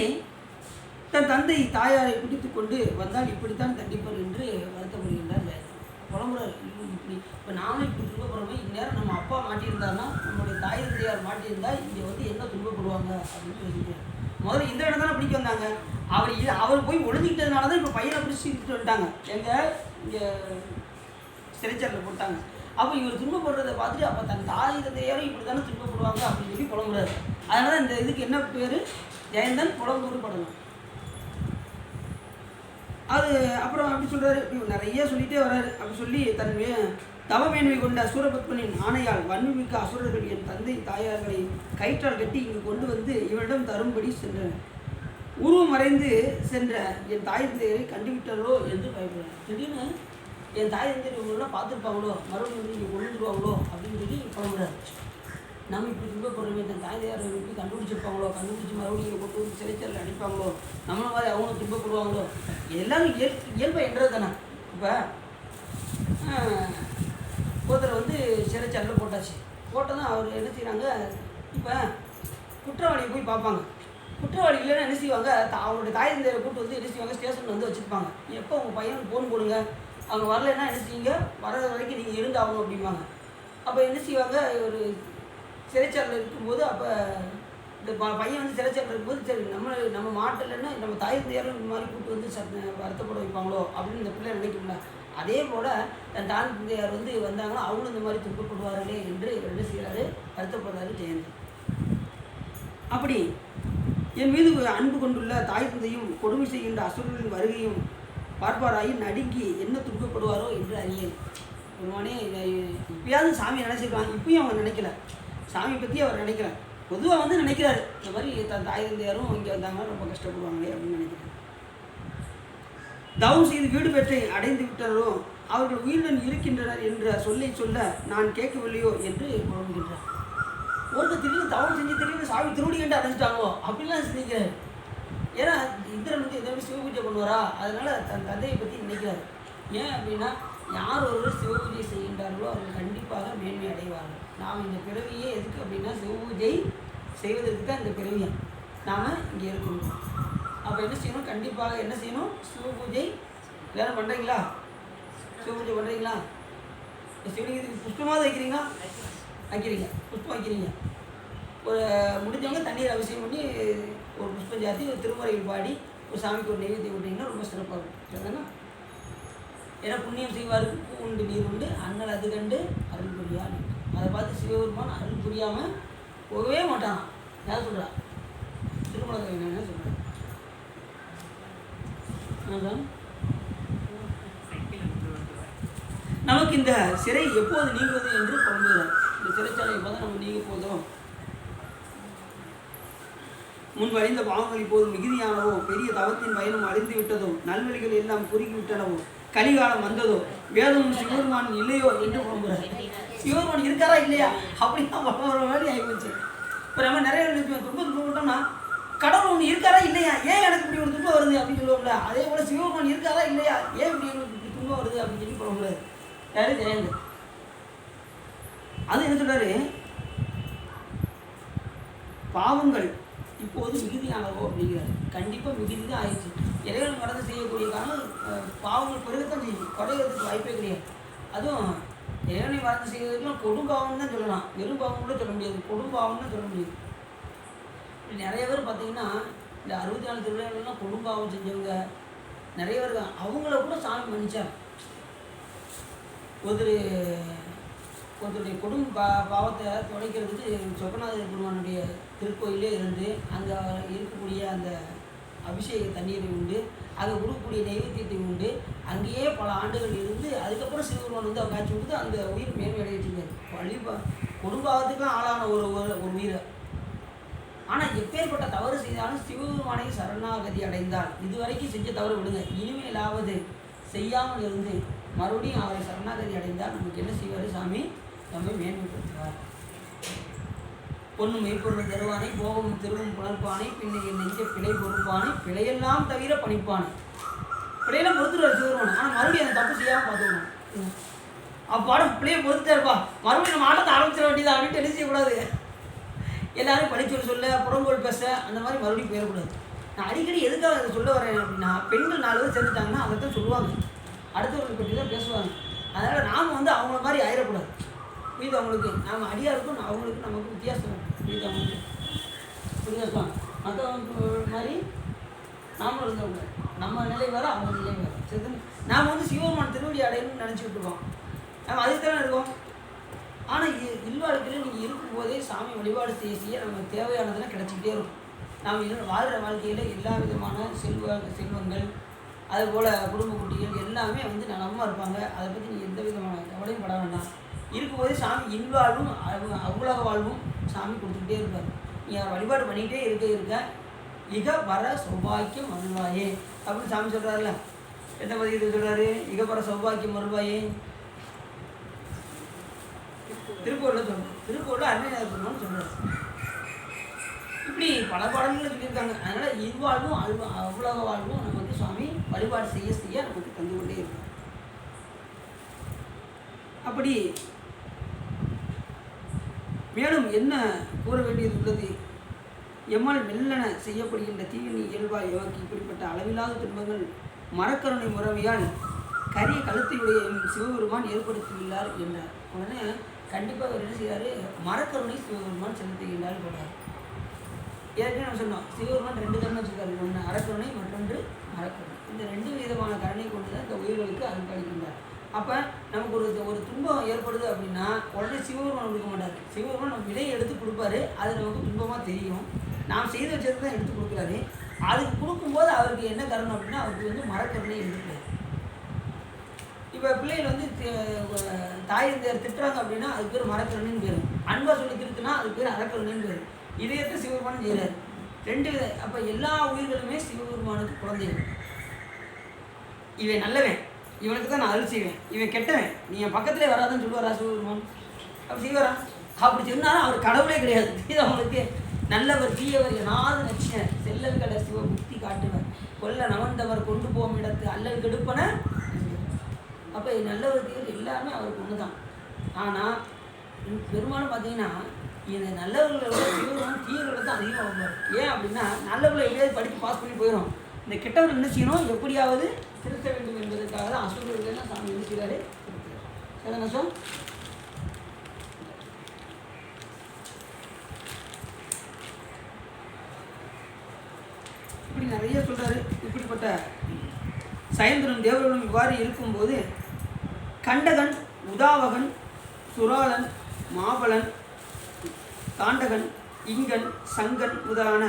தன் தந்தை தாயாரை பிடித்து கொண்டு வந்தால் இப்படித்தான் தண்டிப்பார் என்று வருத்தப்படுகின்றார். புலம்புறார். இப்படி இப்போ நானும் இப்படி துன்பப்படுறோம், இந்நேரம் நம்ம அப்பா மாட்டியிருந்தாருன்னா நம்மளுடைய தாய் தந்தையார் மாட்டியிருந்தால் இங்கே வந்து என்ன துன்பப்படுவாங்க அப்படின்னு பேசிக்கிறார். முதல்ல இந்த இடம் தானே பிடிக்க வந்தாங்க. அவர் போய் ஒழிஞ்சிக்கிட்டதுனால தான் இப்போ பையனை பிடிச்சிட்டு வந்துட்டாங்க. எங்கள் இங்கே சிறைச்சாலையில் போட்டாங்க. அப்போ இவர் துன்பப்படுறதை பார்த்துட்டு அப்போ தன் தாய் தந்தையாரும் இப்படி தானே துன்பப்படுவாங்க அப்படின்னு சொல்லி புலம்புறாரு. அதனால இந்த இதுக்கு என்ன பேர், ஜெயந்தன் புலம்பூர் படணும். அது அப்புறம் அப்படி சொல்கிறாரு, நிறைய சொல்லிகிட்டே வர்றாரு. அப்படி சொல்லி தன் தவமேன்மை கொண்ட சூரபத்மனின் ஆணையால் வன்மிக்க அசுரர்கள் என் தந்தை தாயார்களை கயிற்றால் கட்டி இங்கு கொண்டு வந்து இவரிடம் தரும்படி சென்றனர். உருவம் மறைந்து சென்ற என் தாய் தந்தையரை கண்டுவிட்டார்களோ என்று பயப்படுறாங்க. திடீர்னு என் தாய் தந்தையர் இவங்களெலாம் பார்த்துருப்பாங்களோ, மறுபடியும் வந்து இங்கே கொண்டுருவாங்களோ அப்படின்னு சொல்லி புலம்புறாரு. நம்ம இப்படி துன்பப்படுறோமே, தன் தாய் தந்தையார் இப்படி கண்டுபிடிச்சிருப்பாங்களோ, கண்டுபிடிச்சி மறுபடியும் இங்கே கொண்டு வந்து சிறைச்சாலையில் அடிப்பாங்களோ, நம்மள மாதிரி அவங்களும் துன்பப்படுவாங்களோ, எல்லாரும் இயல்பாக என்றது தானே. இப்போ ஒருத்தரை வந்து சிறைச்சாலையில் போட்டாச்சு. போட்டதான் அவர் என்ன செய்கிறாங்க, இப்போ குற்றவாளியை போய் பார்ப்பாங்க. குற்றவாளி இல்லைன்னா என்ன செய்வாங்க, அவங்களுடைய தாய் தந்தையரை கூப்பிட்டு வந்து என்ன செய்வாங்க, ஸ்டேஷனில் வந்து வச்சுருப்பாங்க. எப்போ உங்கள் பையனுக்கு ஃபோன் போடுங்க, அவங்க வரலைன்னா என்ன செய்வீங்க, வர வரைக்கும் நீங்கள் இருந்தாங்க அப்படிம்பாங்க. அப்போ என்ன செய்வாங்க, ஒரு சிறைச்சாலையில் இருக்கும்போது அப்போ இந்த பையன் வந்து சிறைச்சாலையில் இருக்கும்போது சரி நம்ம மாட்டலைன்னா நம்ம தாய் தந்தையாரும் இந்த மாதிரி கூப்பிட்டு வந்து வருத்தப்பட வைப்பாங்களோ அப்படின்னு இந்த பிள்ளை நினைக்கும்ல. அதே போல் தன் தாய் தந்தையார் வந்து வந்தாங்கன்னா அவங்களும் இந்த மாதிரி துன்பப்படுவார்களே என்று என்ன செய்கிறாரு, வருத்தப்படுறாரு ஜெயந்தன். அப்படி என் மீது அன்பு கொண்டுள்ள தாய் தந்தையும் கொடுமை செய்கின்ற அசுரர்களின் வருகையும் பார்ப்பாராயி நடுங்கி என்ன துன்பப்படுவாரோ என்று அறியேன். ஒருவனே இப்பயாவது சாமி நினைச்சிருக்காங்க, இப்பயும் அவங்க நினைக்கல, சாமி பற்றி அவர் நினைக்கல. பொதுவாக வந்து நினைக்கிறாரு, இந்த மாதிரி தன் தாய் தந்தையாரும் இங்கே வந்தாங்கன்னா ரொம்ப கஷ்டப்படுவாங்களே அப்படின்னு நினைக்கிறார். தவம் செய்து வீடு பெற்றை அடைந்து விட்டாரோ, அவர்கள் உயிருடன் இருக்கின்றனர் என்ற சொல்லை சொல்ல நான் கேட்கவில்லையோ என்று புலம்புகின்றார். ஒருத்தர் திடீர்னு தவம் செஞ்சு திடீர்னு சாமி திருவடி கண்டு அடைஞ்சிட்டாங்களோ அப்படிலாம் நினைக்கிறார். ஏன்னா இந்திரன் வந்து எதாவது சிவபூஜை பண்ணுவாரா, அதனால தன் தந்தையை பற்றி நினைக்கிறார். ஏன் அப்படின்னா யார் ஒருவர் சிவபூஜை செய்கின்றார்களோ அவர்கள் கண்டிப்பாக மேன்மை அடைவார்கள். நாம் இந்த பிறவியே எதுக்கு அப்படின்னா சிவபூஜை செய்வதற்கு தான் இந்த பிறவியை நாம் இங்கே இருக்கணும். அப்போ என்ன செய்யணும், கண்டிப்பாக என்ன செய்யணும், சிவபூஜை எல்லாரும் பண்ணுறீங்களா, சிவபூஜை பண்ணுறீங்களா, சிவலிங்கத்துக்கு புஷ்பமாக வைக்கிறீங்களா, வைக்கிறீங்க, புஷ்பம் வைக்கிறீங்க. ஒரு முடிஞ்சவங்க தண்ணீர் அவசியம் பண்ணி ஒரு புஷ்பம் ஜாத்தி ஒரு திருமுறையில் பாடி ஒரு சாமிக்கு ஒரு நெய்வேத்தியம் விட்டிங்கன்னா ரொம்ப சிறப்பாக இருக்கும். சரிதானா? ஏன்னா புண்ணியம் செய்வாருக்கு பூ உண்டு நீர் உண்டு அண்ணல் அது கண்டு அருள் புரியான்னு. அதை பார்த்து சிவபெருமான் அருள் புரியாமல் போகவே மாட்டான். யார் சொல்கிறா, திருமலை என்ன சொல்கிறார். நமக்கு இந்த சிறை எப்போது நீங்குவது என்று புலம்புகிறார். இந்த சிறைச்சாலை எப்போது நம்ம நீங்க போதும், முன் வழிந்த பாவங்கள் இப்போது மிகுதியானவோ, பெரிய தவத்தின் பயனும் அழிந்து விட்டதோ, நல்வழிகள் எல்லாம் குறுக்கிவிட்டனவோ, கலிகாலம் வந்ததோ, வேதமும் சிவபெருமான் இல்லையோ என்று புலம்புகிறார். சிவபெருமான் இருக்காரா இல்லையா அப்படின்னா வளர மாதிரி ஆகிப்போச்சு. இப்போ நம்ம நிறைய துன்பம் துன்பட்டோம்னா கடவுள் ஒன்று இருக்காரா இல்லையா, ஏன் எனக்கு இப்படி ஒரு துன்பம் வருது அப்படின்னு சொல்லுவோம்ல, அதே போல் சிவபெருமான் இருக்காரா இல்லையா, ஏன் இப்படி எனக்கு இப்படி துன்பம் வருது அப்படின்னு சொல்லி புலம்புறாரு. யாரு, ஜெயந்தன். அது என்ன சொல்றாரு, பாவங்கள் இப்போது மிகுதியானவோ அப்படிங்கிறார். கண்டிப்பாக மிகுதி தான் ஆயிடுச்சு. இறைவன் கடந்து செய்யக்கூடிய காரணம் பாவங்கள் பிறகுத்தான் செய்யும், குறைகிறதுக்கு வாய்ப்பே கிடையாது. அதுவும் இறைவனை மறந்து செய்வதற்குலாம் கொடும்பாவம் தான் சொல்லலாம், வெறும் பாவம் கூட சொல்ல முடியாது, கொடும்பாவம் தான் சொல்ல முடியாது. நிறைய பேர் பார்த்தீங்கன்னா இந்த 64 திருவிழாக்கள்லாம் கொடும்பாவம் செஞ்சவங்க நிறைய பேர் இருக்காங்க. அவங்கள கூட சாமி மன்னிச்சார். ஒருத்தருடைய பாவத்தை துடைக்கிறதுக்கு சொக்கநாத பெருமானுடைய திருக்கோயிலே இருந்து அங்கே இருக்கக்கூடிய அந்த அபிஷேக தண்ணீரை உண்டு, அங்கே கொடுக்கக்கூடிய நைவேத்தியத்தை உண்டு, அங்கேயே பல ஆண்டுகள் இருந்து அதுக்கப்புறம் சிவபெருமான் வந்து அவங்க காட்சி கொடுத்து அந்த உயிர் மேன்மை அடையிச்சிருக்காரு. கொடும்பாவத்துக்கெலாம் ஆளான ஒரு உயிரை. ஆனால் எப்பேற்பட்ட தவறு செய்தாலும் சிவபெருமானை சரணாகதி அடைந்தால், இதுவரைக்கும் செஞ்ச தவறு விடுங்க, இனிமேலாவது செய்யாமல் இருந்து மறுபடியும் அவரை சரணாகதி அடைந்தால் நமக்கு என்ன செய்வார், சாமி நம்மை மேன்மைப்படுத்துவார். பொன்னும் மெய்ப்பொருள் தருவானை போகமும் திருவும் புணர்ப்பானை பின்னை என் நெஞ்ச பிழை பொறுப்பானை பிழையெல்லாம் தவிர பணிப்பானை. பிழையெல்லாம் பொறுத்துருவார் சிவருமான். ஆனால் மறுபடியும் அந்த தப்பு செய்யாமல் பார்த்துக்கணும். அப்பாடம் பிள்ளையை பொறுத்துட்டாருப்பா, மறுபடியும் நம்ம ஆட்டத்தை ஆரம்பிச்சிட வேண்டியது அப்படின்ட்டு என்ன செய்யக்கூடாது. எல்லாரும் படிச்சொல் சொல்ல புறங்கோல் பேச அந்த மாதிரி மறுபடியும் போயிடக்கூடாது. நான் அடிக்கடி எதுக்காக அதை சொல்ல வரேன் அப்படின்னா, பெண்கள் 4 பேர் சேர்ந்துட்டாங்கன்னா அதை தான் சொல்லுவாங்க, அடுத்தவர்களை பற்றி தான் பேசுவாங்க. அதனால் நாம் வந்து அவங்கள மாதிரி ஆயிடக்கூடாது. புரியுது அவங்களுக்கு? நாம் அடியாருக்கும் அவங்களுக்கு நமக்கு வித்தியாசம். புரியுது அவங்களுக்கு? புரியுதா? மற்றவங்க மாதிரி நாமளும் இருந்தவங்க, நம்ம நிலை வேறு அவங்க நிலை வேறு. சரி, நாம் வந்து சிவபெருமான் திருவடி அடையணும்னு நினச்சிக்கிட்டு இருக்கோம். நம்ம அதுக்கு தானே இருக்கோம். ஆனால் இல்வாழ்க்கையில் நீங்கள் இருக்கும்போதே சாமி வழிபாடு செய்ய நமக்கு தேவையானதெல்லாம் கிடச்சிக்கிட்டே இருக்கும். நாம் வாழ்கிற வாழ்க்கையில் எல்லா விதமான செல்வங்கள் அதுபோல் குடும்ப குட்டிகள் எல்லாமே வந்து நலமாக இருப்பாங்க. அதை பற்றி நீங்கள் எந்த விதமான கவலையும் பட வேண்டாம். இருக்கும்போதே சாமி இல்வாழ்வும் அவ்வளக வாழ்வும் சாமி கொடுத்துக்கிட்டே இருப்பார். நீங்கள் வழிபாடு பண்ணிக்கிட்டே இருக்க இக வர சௌபாக்கியம் அருள்வாயே அப்படின்னு சாமி சொல்கிறாருல்ல. எந்த பதிவு சொல்கிறாரு? இக வர சௌபாக்கியம் அருள்வாயே திருப்பூரில் சொல்கிறார். திருப்பூரில் அருமையாக சொல்லணும்னு சொல்கிறார். இப்படி பல பாடல்கள் சொல்லியிருக்காங்க. அதனால் இல்வாழ்வும் அவ்வளக வாழ்வும் நமக்கு சுவாமி வழிபாடு செய்ய நமக்கு தந்து கொண்டே இருக்கும். அப்படி மேலும் என்ன கூற வேண்டியது உள்ளது? எம்மால் மெல்லன செய்யப்படுகின்ற தீவினை இயல்பாய் எமக்கு இப்படிப்பட்ட அளவில்லாத துன்பங்கள் மரக்கருணை முறைமையால் கரிய கழுத்தையுடைய சிவபெருமான் ஏற்படுத்தியுள்ளார் என்றார். உடனே கண்டிப்பாக அவர் என்ன செய்கிறாரு? மரக்கருணை சிவபெருமான் செலுத்துகின்றார் சொல்கிறார். ஏற்கனவே நம்ம சொன்னோம், சிவபெருமான் 2 கருணை வச்சுருக்காரு. ஒன்று அறக்கருணை, மற்றொன்று மரக்கருணை. இந்த 2 விதமான கருணை கொண்டு தான் இந்த உயிர்களுக்கு அனுப்பளிக்கின்றார். அப்போ நமக்கு ஒரு துன்பம் ஏற்படுது அப்படின்னா உடனே சிவபெருமான் கொடுக்க மாட்டார். சிவபெருமான் நம்ம விலையை எடுத்து கொடுப்பாரு. அது நமக்கு துன்பமாக தெரியும். நாம் செய்து வச்சது தான் எடுத்து கொடுக்குறாரு. அதுக்கு கொடுக்கும்போது அவருக்கு என்ன கருணை அப்படின்னா அவருக்கு வந்து மரக்கருணை இருக்குது. இப்போ பிள்ளைகள் வந்து தாய் தந்தையர் திட்டுறாங்க அப்படின்னா அதுக்கு பேர் மரக்கருணைன்னு பேர். அன்பா சொல்லி திருத்துனா அதுக்கு பேர் அறக்கருணைன்னு பேர். இதையத்தை சிவபெருமான் செய்கிறார். 2 வித. அப்போ எல்லா உயிர்களுமே சிவபெருமானுக்கு குழந்தைகள். இவன் நல்லவன், இவனுக்கு தான் நான் அருள் செய்வேன். இவன் கெட்டவன், நீ என் பக்கத்திலே வராதுன்னு சொல்லுவாரா சிவபெருமான்? அப்படி செய்வாரா? அப்படி சொன்னாலும் அவர் கடவுளே கிடையாது. இது அவங்களுக்கு நல்லவர் தீயவர் எனாது நச்சின செல்லல் கடை சிவ புக்தி காட்டுவர் கொல்ல நவந்தவர் கொண்டு போகும் இடத்து அல்லல் கெடுப்பன. அப்போ நல்லவர் தீயவர் எல்லாமே அவருக்கு ஒன்று தான். ஆனால் பெரும்பாலும் பார்த்தீங்கன்னா இந்த நல்லவர்களோட சிவபெருமான் தீயவர்களை தான் அதிகமாக வருவார். ஏன் அப்படின்னா நல்லவர்களை எப்படியாவது படித்து பாஸ் பண்ணி போயிடும். இந்த கெட்டவர்கள் என்ன செய்யணும்? எப்படியாவது திருத்த வேண்டும் என்பதற்காக தான் அசுரர்கள்லாம் சாமி என்ன செய்கிறாரு? சரிங்க சார். இப்படி நிறைய சொல்கிறாரு. இப்படிப்பட்ட சயந்திரன் தேவர்களும் இவ்வாறு இருக்கும்போது கண்டகன், உதாவகன், சுராளன், மாபலன், தாண்டகன், இங்கன், சங்கன் முதலான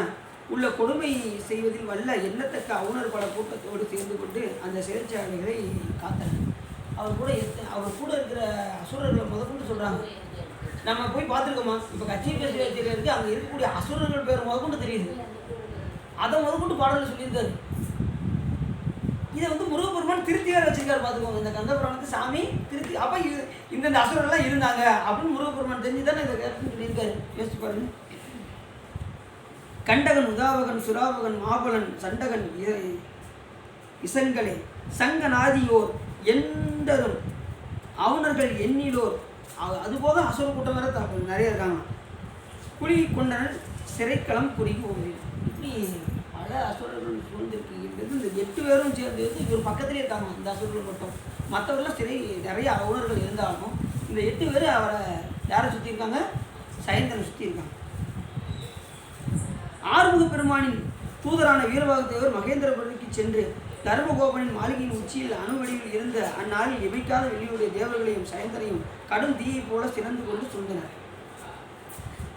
உள்ள கொடுமை செய்வதில் வல்ல எண்ணத்தக்க அவுணர் பல கூட்டத்தோடு சேர்ந்து கொண்டு அந்த சிறைச்சாலைகளை காத்தனர். அவர் கூட இருக்கிற அசுரர்களை முதற்கொண்டு சொல்கிறாங்க. நம்ம போய் பார்த்துருக்கோமா? இப்போ கட்சி பேசுகிற இருக்குது, அங்கே இருக்கக்கூடிய அசுரர்கள் பேர் முதற்கொண்டு தெரியுது. அதை முதற்கொண்டு பாடலில் சொல்லியிருக்காரு. இதை வந்து முருகப்பெருமான் திருத்தி வேறு வச்சிருக்காரு. பார்த்துக்கோங்க, இந்த கந்தபுராணத்தை சாமி திருத்தி. அப்போ இந்த அசுரர்லாம் இருந்தாங்க அப்படின்னு முருகப்பெருமான் தெரிஞ்சு தானே இதை கேட்டு சொல்லியிருக்காரு. யோசிச்சு பாருங்க. கண்டகன், உதாவகன், சுராவகன், மாபலன், சண்டகன், இசன்களே, சங்கநாதியோர் எந்தரும் அவுணர்கள் எண்ணிலோர், அதுபோக அசுர கூட்டம் வேறு நிறைய இருக்காங்க. குழி கொண்டனர் சிறைக்களம் குறுகி ஓடினார். இப்படி பல அசுரர்கள் சூழ்ந்திருக்கின்றது. இந்த 8 பேரும் சேர்ந்து இவர் பக்கத்திலே இருக்காங்க. இந்த அசுரர்கள் மட்டும், மற்றவர்கள்லாம் சிறை நிறைய அவுணர்கள் இருந்தாலும் இந்த 8 பேர் அவரை யாரை சுற்றி இருக்காங்க? சயந்தனை சுற்றி இருக்காங்க. ஆறுமுக பெருமானின் தூதரான வீரபாகத்தேவர் மகேந்திரபுரிக்கு சென்று தர்மகோபனின் மாளிகையின் உச்சியில் அணுவடிவில் இருந்த அந்நாளில் இமைக்காத வெளியுடைய தேவர்களையும் சயந்தனையும் கடும் தீயை போல சிறந்து கொண்டு சூழ்ந்தனர்.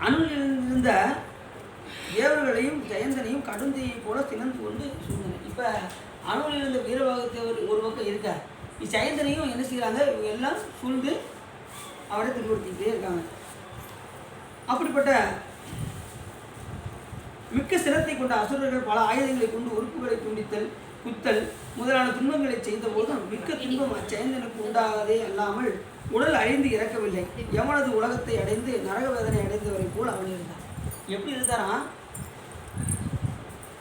அணுவில் இருந்த தேவர்களையும் ஜெயந்தனையும் கடும் தீயை போல சிறந்து கொண்டு சூழ்ந்தனர். இப்போ அணுவில் இருந்த வீரபாகத்தேவர் ஒரு பக்கம் இருக்க, ஜெயந்தனையும் என்ன செய்கிறாங்க? இவங்க எல்லாம் சூழ்ந்து அவரை திருவடுத்திக்கிட்டே இருக்காங்க. அப்படிப்பட்ட மிக்க சிரத்தை கொண்ட அசுரர்கள் பல ஆயுதங்களை கொண்டு உறுப்புகளை துண்டித்தல், குத்தல் முதலான துன்பங்களை செய்த போதும் மிக்க துன்பம் அச்சேந்தனுக்கு உண்டாகாதே அல்லாமல் உடல் அழிந்து இறக்கவில்லை. எவனது உலகத்தை அடைந்து நரக வேதனை அடைந்தவரை போல் அவன் இருந்தான். எப்படி இருந்தாராம்?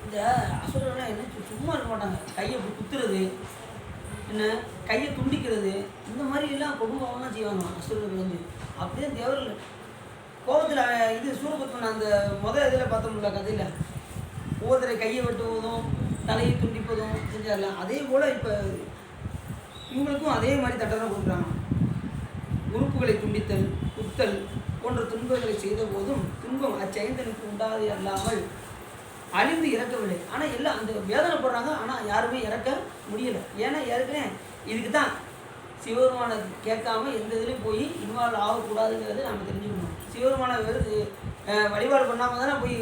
இந்த அசுரர்கள்லாம் என்ன சும்மா இருக்க மாட்டாங்க. கையை குத்துறது, என்ன கையை துண்டிக்கிறது, இந்த மாதிரி எல்லாம் கொடுமைலாம் செய்வாங்க அசுரர்கள் வந்து. அப்படியே தேவர்கள் கோபத்தில் இது சூரபத்மன் அந்த முதல் இதில் பார்த்தோம்ல கதையில் ஒவ்வொருத்தரை கையை வெட்டுவதும் தலையை துண்டிப்பதும் செஞ்சார்ல, அதே போல் இப்போ இவங்களுக்கும் அதே மாதிரி தண்டனை கொடுக்குறாங்க. உறுப்புகளை துண்டித்தல், குத்தல் போன்ற துன்பங்களை செய்த போதும் துன்பம் அச்செயந்தனுக்கு உண்டாதே அல்லாமல் அழிந்து இறக்கவில்லை. ஆனால் எல்லாம் அந்த வேதனை போடுறாங்க, ஆனால் யாருமே இறக்க முடியலை. ஏன்னா ஏற்கனவே இதுக்கு தான் சிவபெருமானை கேட்காம எந்த இதுலேயும் போய் இன்வால்வ் ஆகக்கூடாதுங்கிறது நம்ம தெரிஞ்சுக்கணும். சிவபெருமானை வழிபாடு பண்ணாமல் தானே போய்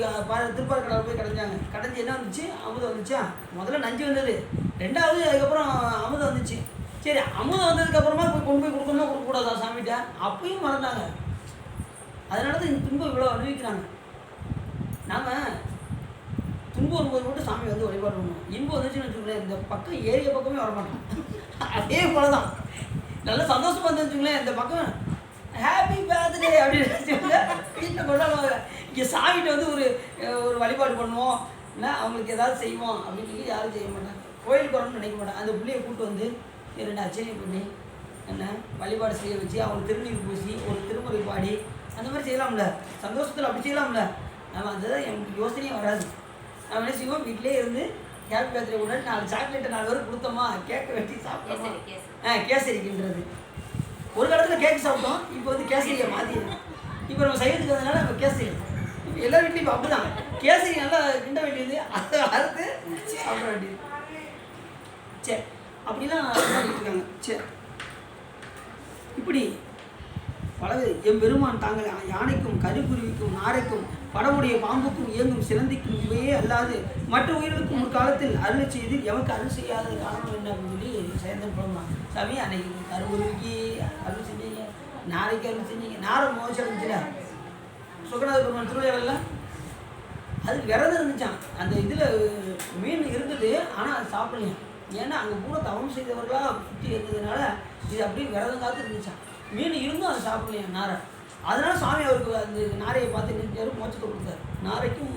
திருப்பாற்கடலில் போய் கடைஞ்சாங்க. கடைஞ்சி என்ன வந்துச்சு? அமுதம் வந்துச்சா? முதல்ல நஞ்சு வந்தது, ரெண்டாவது அதுக்கப்புறம் அமுதம் வந்துச்சு. சரி, அமுதம் வந்ததுக்கப்புறமா போய் கொண்டு போய் கொடுக்கணும்னா கொடுக்கக்கூடாதா சாமிகிட்ட? அப்பயும் மறந்தாங்க. அதனால தான் இந்த துன்பம் இவ்வளோ அனுபவிக்கிறாங்க. நாம் துன்பம் வரும்போது மட்டும் சாமி வந்து வழிபாடு பண்ணணும். இன்பம் வந்துச்சுன்னு வச்சுக்கோங்களேன், இந்த பக்கம் ஏரிய பக்கமே வரமாட்டோம். அதே போல தான் நல்லா சந்தோஷமாக இருந்து வச்சுக்கோங்களேன், இந்த பக்கம் ஹாப்பி பர்த்டே அப்படின்னு வீட்டில் கொண்டாடுவாங்க. இங்கே சாமிகிட்ட வந்து ஒரு வழிபாடு பண்ணுவோம், இல்லை அவங்களுக்கு ஏதாவது செய்வோம் அப்படின்னு சொல்லி யாரும் செய்ய மாட்டாங்க. கோயிலுக்கு வரணும்னு நினைக்க மாட்டாங்க. அந்த பிள்ளையை கூப்பிட்டு வந்து 2 அர்ச்சனை பண்ணி என்ன வழிபாடு செய்ய வச்சு அவங்களுக்கு திருநீர் பூசி ஒரு திருமுறை பாடி அந்த மாதிரி செய்யலாம்ல, சந்தோஷத்தில் அப்படி செய்யலாம்ல. நம்ம அதுதான் எனக்கு யோசனையே வராது. நம்ம என்ன செய்வோம், வீட்டிலே இருந்து ஹாப்பி பர்த்டே கூட 4 சாக்லேட்டை 4 பேருக்கு கொடுத்தோமா, கேக்கை வெட்டி சாப்பிட்டோமா. கேசரிக்குன்றது ஒரு காலத்தில் கேக் சாப்பிட்டோம், இப்போ வந்து கேசரியை மாற்றிடுவோம். இப்போ நம்ம சைவத்துக்கு வந்ததுனால நம்ம கேசரி இப்போ எல்லா வீட்லையும் இப்போ அப்படி தான் கேசரி நல்லா கிண்ட வேண்டியது, அதை அறுத்து சாப்பிட வேண்டியது. சரி, அப்படிலாம் இருக்காங்க. சரி, இப்படி பலது எம்பெருமான் தாங்கள் யானைக்கும் கருக்குருவிக்கும் நாரைக்கும் படமுடைய பாம்புக்கும் இயங்கும் சிலந்திக்கும் இவையே அல்லாது மற்ற உயிர்களுக்கும் ஒரு காலத்தில் அருள் செய்து எவருக்கு அருள் செய்யாத காரணம் என்ன அப்படின்னு சொல்லி சேர்ந்தன் போகலாம். சாமி அன்னைக்கு கருக்குருவிக்கு அருள் செஞ்சீங்க, நாரைக்கு அருள் செஞ்சீங்க. நாரை மோசம் இருந்துச்சுல சுகநாத பெருமான் திருவிழாவில் அது விரதம் இருந்துச்சான். அந்த இதில் மீன் இருந்தது, ஆனால் அது சாப்பிடலையாம். ஏன்னா அங்கே பூரா தவம் செய்தவர்களாக சுற்றி இருந்ததுனால இது அப்படியே விரதம் காத்து இருந்துச்சான். மீன் இருந்தும் அது சாப்பிடலையாம் நாரை. அதனால சாமி அவருக்கு அந்த நாரையை பார்த்து நினைச்சாரு, மோட்சத்தை கொடுத்தாரு. நாரைக்கும்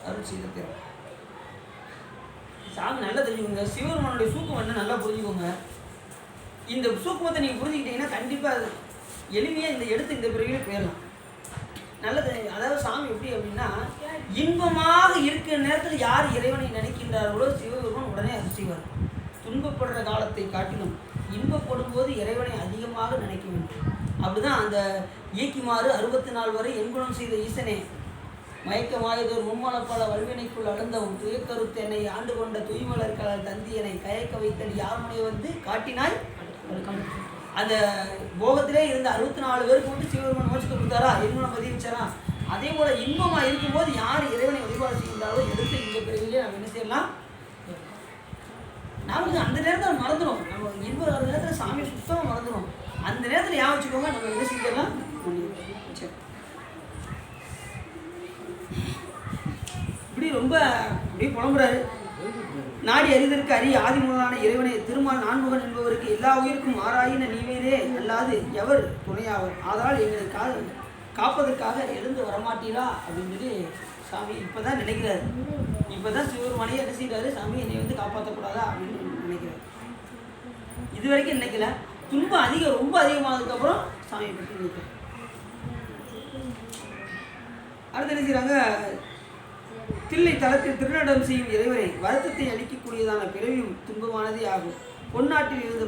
அருள் செய்திருக்கிறார். சாமி நல்லா தெரிஞ்சுக்கோங்க, சிவபெருமானுடைய சூக்கம் என்ன நல்லா புரிஞ்சுக்கோங்க. இந்த சூக்கமத்தை நீங்கள் புரிஞ்சுக்கிட்டீங்கன்னா கண்டிப்பாக எளிமையாக இந்த பிறவிலே போயிடலாம். நல்லது. அதாவது சாமி எப்படி அப்படின்னா, இன்பமாக இருக்கிற நேரத்தில் யார் இறைவனை நினைக்கின்றார்களோ சிவபெருமான் உடனே அருள் செய்வார். துன்பப்படுற காலத்தை காட்டிலும் இன்பப்படும் போது இறைவனை அதிகமாக நினைக்க வேண்டும். அப்படிதான் அந்த இயக்கிமாறு 64 வரை எண்குணம் செய்த ஈசனே மயக்கமாயதோர் மும்மலப்பல வல்வினைக்குள் அழுந்தவும் துயக்கருத்து என்னை ஆண்டு கொண்ட தூய்மலர்களால் தந்தியனை கயக்க வைத்தல் யாருமுனை வந்து காட்டினாய். அந்த போகத்திலே இருந்த 64 பேருக்கு மட்டும் சிவபெருமான் மோட்சத்தை கொடுத்தாரா, எண்குணம் பதிவிச்சாரா. அதே போல இன்பமாக இருக்கும்போது யார் இறைவனை வழிபாடு செய்கின்றாலோ எடுத்து இந்த பிறவிலே நம்ம என்ன செய்யலாம், நமக்கு அந்த நேரத்தில் மறந்துடும். நம்ம இன்ப நேரத்தில் சாமி சுத்தமாக மறந்துடும். அந்த நேரத்தில் ஞாபகம் வச்சுக்கோங்க, நம்ம என்ன செஞ்சிடலாம். சரி, இப்படி ரொம்ப அப்படியே புலம்புறாரு. நாடி அறிதற்கு அரிய ஆதி முதலான இறைவனை திருமால் நான்முகன் என்பவருக்கு எல்லா உயிருக்கும் ஆராயின நீவரே அல்லாது எவர் துணையாவர். அதனால் எங்களை காப்பதற்காக எழுந்து வரமாட்டீரா அப்படின்னு சொல்லி சாமி இப்போ தான் நினைக்கிறாரு. இப்போ தான் சிவபெருமானையே என்ன செய்கிறாரு, சாமி என்னை வந்து காப்பாற்றக்கூடாதா அப்படின்னு நினைக்கிறார். இது வரைக்கும் நினைக்கல. துன்பம் ரொம்ப அதிகமானதுக்கப்புறம் சாமியை பற்றி நினைக்கிறார். அடுத்து என்ன செய்கிறாங்க, தில்லை தளத்தில் திருநடம் செய்யும் இறைவரை வருத்தத்தை அளிக்கக்கூடியதான பிறவியும் துன்பமானதே ஆகும். பொன்னாட்டில் இருந்து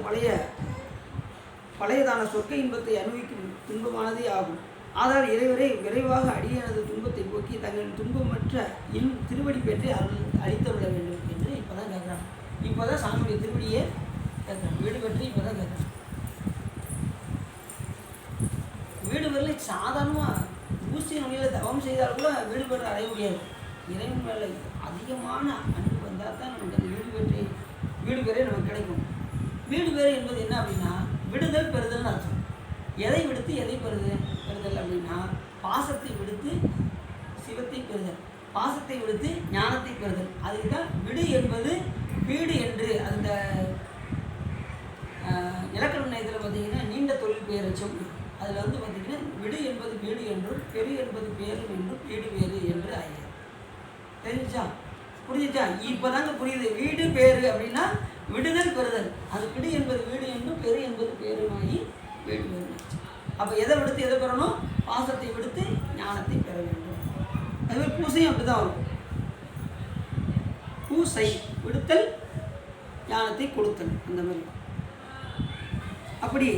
பழையதான சொர்க்க இன்பத்தை அனுபவிக்கும் துன்பமானதே ஆகும். ஆனால் இறைவரை விரைவாக அடியானது துன்பத்தை போக்கி தங்களின் துன்பமற்ற திருவடி பெற்று அளித்துவிட வேண்டும் என்று இப்போ தான் கேட்குறாங்க. இப்போ தான் சாமியுடைய திருவடியை கேட்குறாங்க. வீடு பெற்று இப்போ தான் கேட்குறாங்க. வீடு பெறலை சாதாரணமாக ஊசி நுழையில் தவம் செய்தால் கூட வீடு பெற்று அடைய முடியாது. இறைவன் மேலே அதிகமான அன்பு வந்தால் தான் நமக்கு அந்த வீடு பேரே நமக்கு கிடைக்கும். வீடு பேரு என்பது என்ன அப்படின்னா, விடுதல் பெறுதல்னு அர்த்தம். எதை விடுத்து எதை பெறுதல் அப்படின்னா, பாசத்தை விடுத்து சிவத்தை பெறுதல், பாசத்தை விடுத்து ஞானத்தை பெறுதல். அதுக்கு தான் விடு என்பது வீடு என்று அந்த இலக்கண நயத்தில் பார்த்தீங்கன்னா நீண்ட தொழில் பெயரச்சம். அதில் வந்து பார்த்தீங்கன்னா விடு என்பது வீடு என்றும் பெரு என்பது பேரும் என்றும் வீடு வேறு என்று ஆகியது. தெரிஞ்சுச்சா? புரிஞ்சுச்சா? இப்போ தாங்க புரியுது. வீடு பேரு அப்படின்னா விடுதல் பெறுதல். அது விடு என்பது வீடு என்றும் பெரு என்பது பேருமாகி வீடு வேறு. அப்போ எதை விடுத்து எதை பெறணும்? பாசத்தை விடுத்து ஞானத்தை பெற வேண்டும். அதுமாதிரி பூசையும் அப்படி தான் வரும். பூசை விடுத்தல் ஞானத்தை கொடுத்தல் அந்த மாதிரி. அப்படி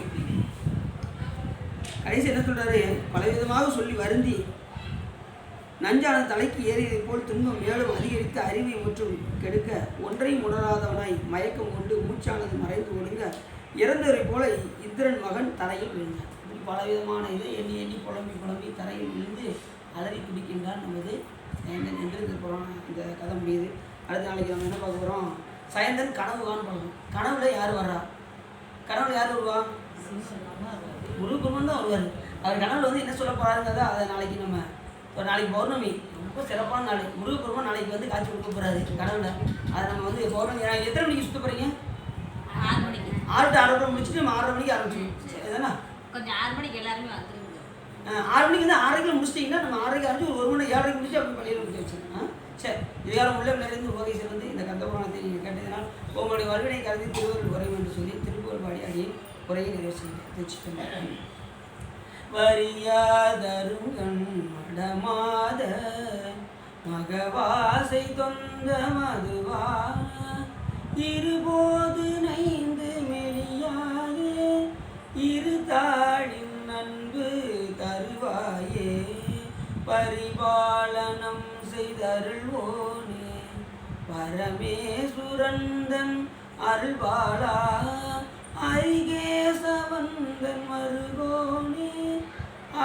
கடைசி என்ன சொல்றாரு? பலவிதமாக சொல்லி வருந்தி நஞ்சான தலைக்கு ஏறியதை போல் துன்பம் மேலும் அதிகரித்து அறிவை மற்றும் கெடுக்க ஒன்றையும் உணராதவனாய் மயக்கம் கொண்டு மூச்சானது மறைந்து ஒடுங்க இறந்தவரை போல இந்திரன் மகன் தரையில் விழுந்தார். இப்படி பலவிதமான இதை எண்ணி எண்ணி புலம்பி தரையில் விழுந்து அலறி பிடிக்கின்றான் நமது சயந்தன் என்று இந்த கதை முடியுது. அடுத்த நாளைக்கு நம்ம என்ன பார்க்க போகிறோம்? சயந்தன் கனவு காணப்படும். கனவுல யார் வர்றா? கனவுல யார் வருவா? முருகப்பெருமான் தான் வருவார். அவர் கனவுல வந்து என்ன சொல்ல போகிறாருங்கிறத அதை நாளைக்கு நம்ம ஒரு நாளைக்கு பௌர்ணமி ரொம்ப சிறப்பான நாள். முருகப்பெருமான் நாளைக்கு வந்து காட்சி கொடுக்க போகிறாரு கனவுல. அதை நம்ம வந்து பௌர்ணமி எத்தனை மணிக்கு சுற்ற போகிறீங்க? 6 மணிக்கு. 6 to 6:30 முடிச்சுட்டு நம்ம 6:30 மணிக்கு ஆரம்பிச்சிடும். இதுதானா? கொஞ்சம் 6 மணிக்கு எல்லாருமே வந்துருங்க. 6 மணிக்கு வந்து 6:30 முடிச்சிட்டிங்கன்னா நம்ம 6:30 ஆரம்பிச்சு ஒரு மணி 7:30 முடிச்சு அப்படி பள்ளியில் முடிச்சு வச்சுருக்கோம். சரி, இதுகாரம் உள்ள நிறைந்து உபகை சிறந்து இந்த கந்தபுராணத்தை நீங்கள் கேட்டதினால் உங்களுடைய வருவினை கருதி திருவருள் உரையும் என்று சொல்லி திருப்புகழ் பாடி அடியை உரையை நிறைவு செய்து வரியாதருங்கண் மடமாத மகவாசை தொந்த மதுவான இருபோது நைந்து மெலியாது இரு தாழின் அன்பு தருவாயே பரிபாலனம் செய்தருள்வோனே பரமேசுரந்தன் அருள்பாலா ஐகேசவந்தன் மருகோனே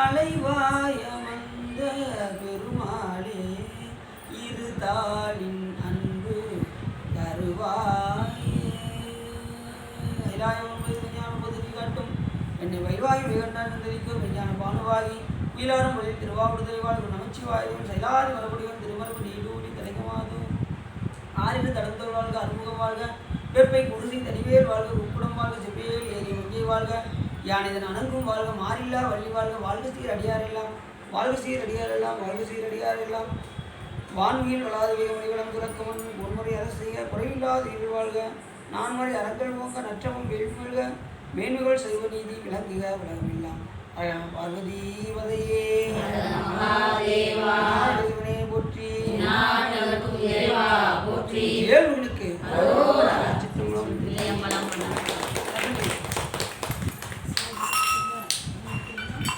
அலைவாயமந்த பெருமாளே இரு தாளின் அன்பு தருவாயே ஐலாயம் விஞ்ஞானம் பொதுவி காட்டும் என்னை வைவாயு விகண்டான் தெரிவிக்கும் விஞ்ஞான பானுவாகி வீலாரும் மொழி திருவாவூர் வாழ்வு நமச்சிவாயும் சைலாதி மறுபடியும் திருமரபு நீடூடி கிடைக்குமாதும் ஆறில் தடந்தோர் வாழ்க அறுமுகம் வாழ்க வெப்பை குருசி தனிவேல் வாழ்க உப்புடம் வாழ்க செவ்வேல் ஏறி ஒங்கே வாழ்க யானைதன் அணங்கும் வாழ்க மாறில்லா வள்ளி வாழ்க வாழ்க சீர் அடியாரெல்லாம் வாழ்க சீர் அடியாரெல்லாம் வாழ்க சீர் அடியாரெல்லாம் வான்வீல் வளாது வேமணிவளம் துறக்கமன் பொன்முறை அரசிய குறைவில்லாத இருள் வாழ்க நான்மறை அறங்கள் போக்க நற்றமும் வேள்விகள்க மேன்மைகள் செய்வ நீதி விளங்குக விளங்கமில்லாம் பார்வதி வதையே.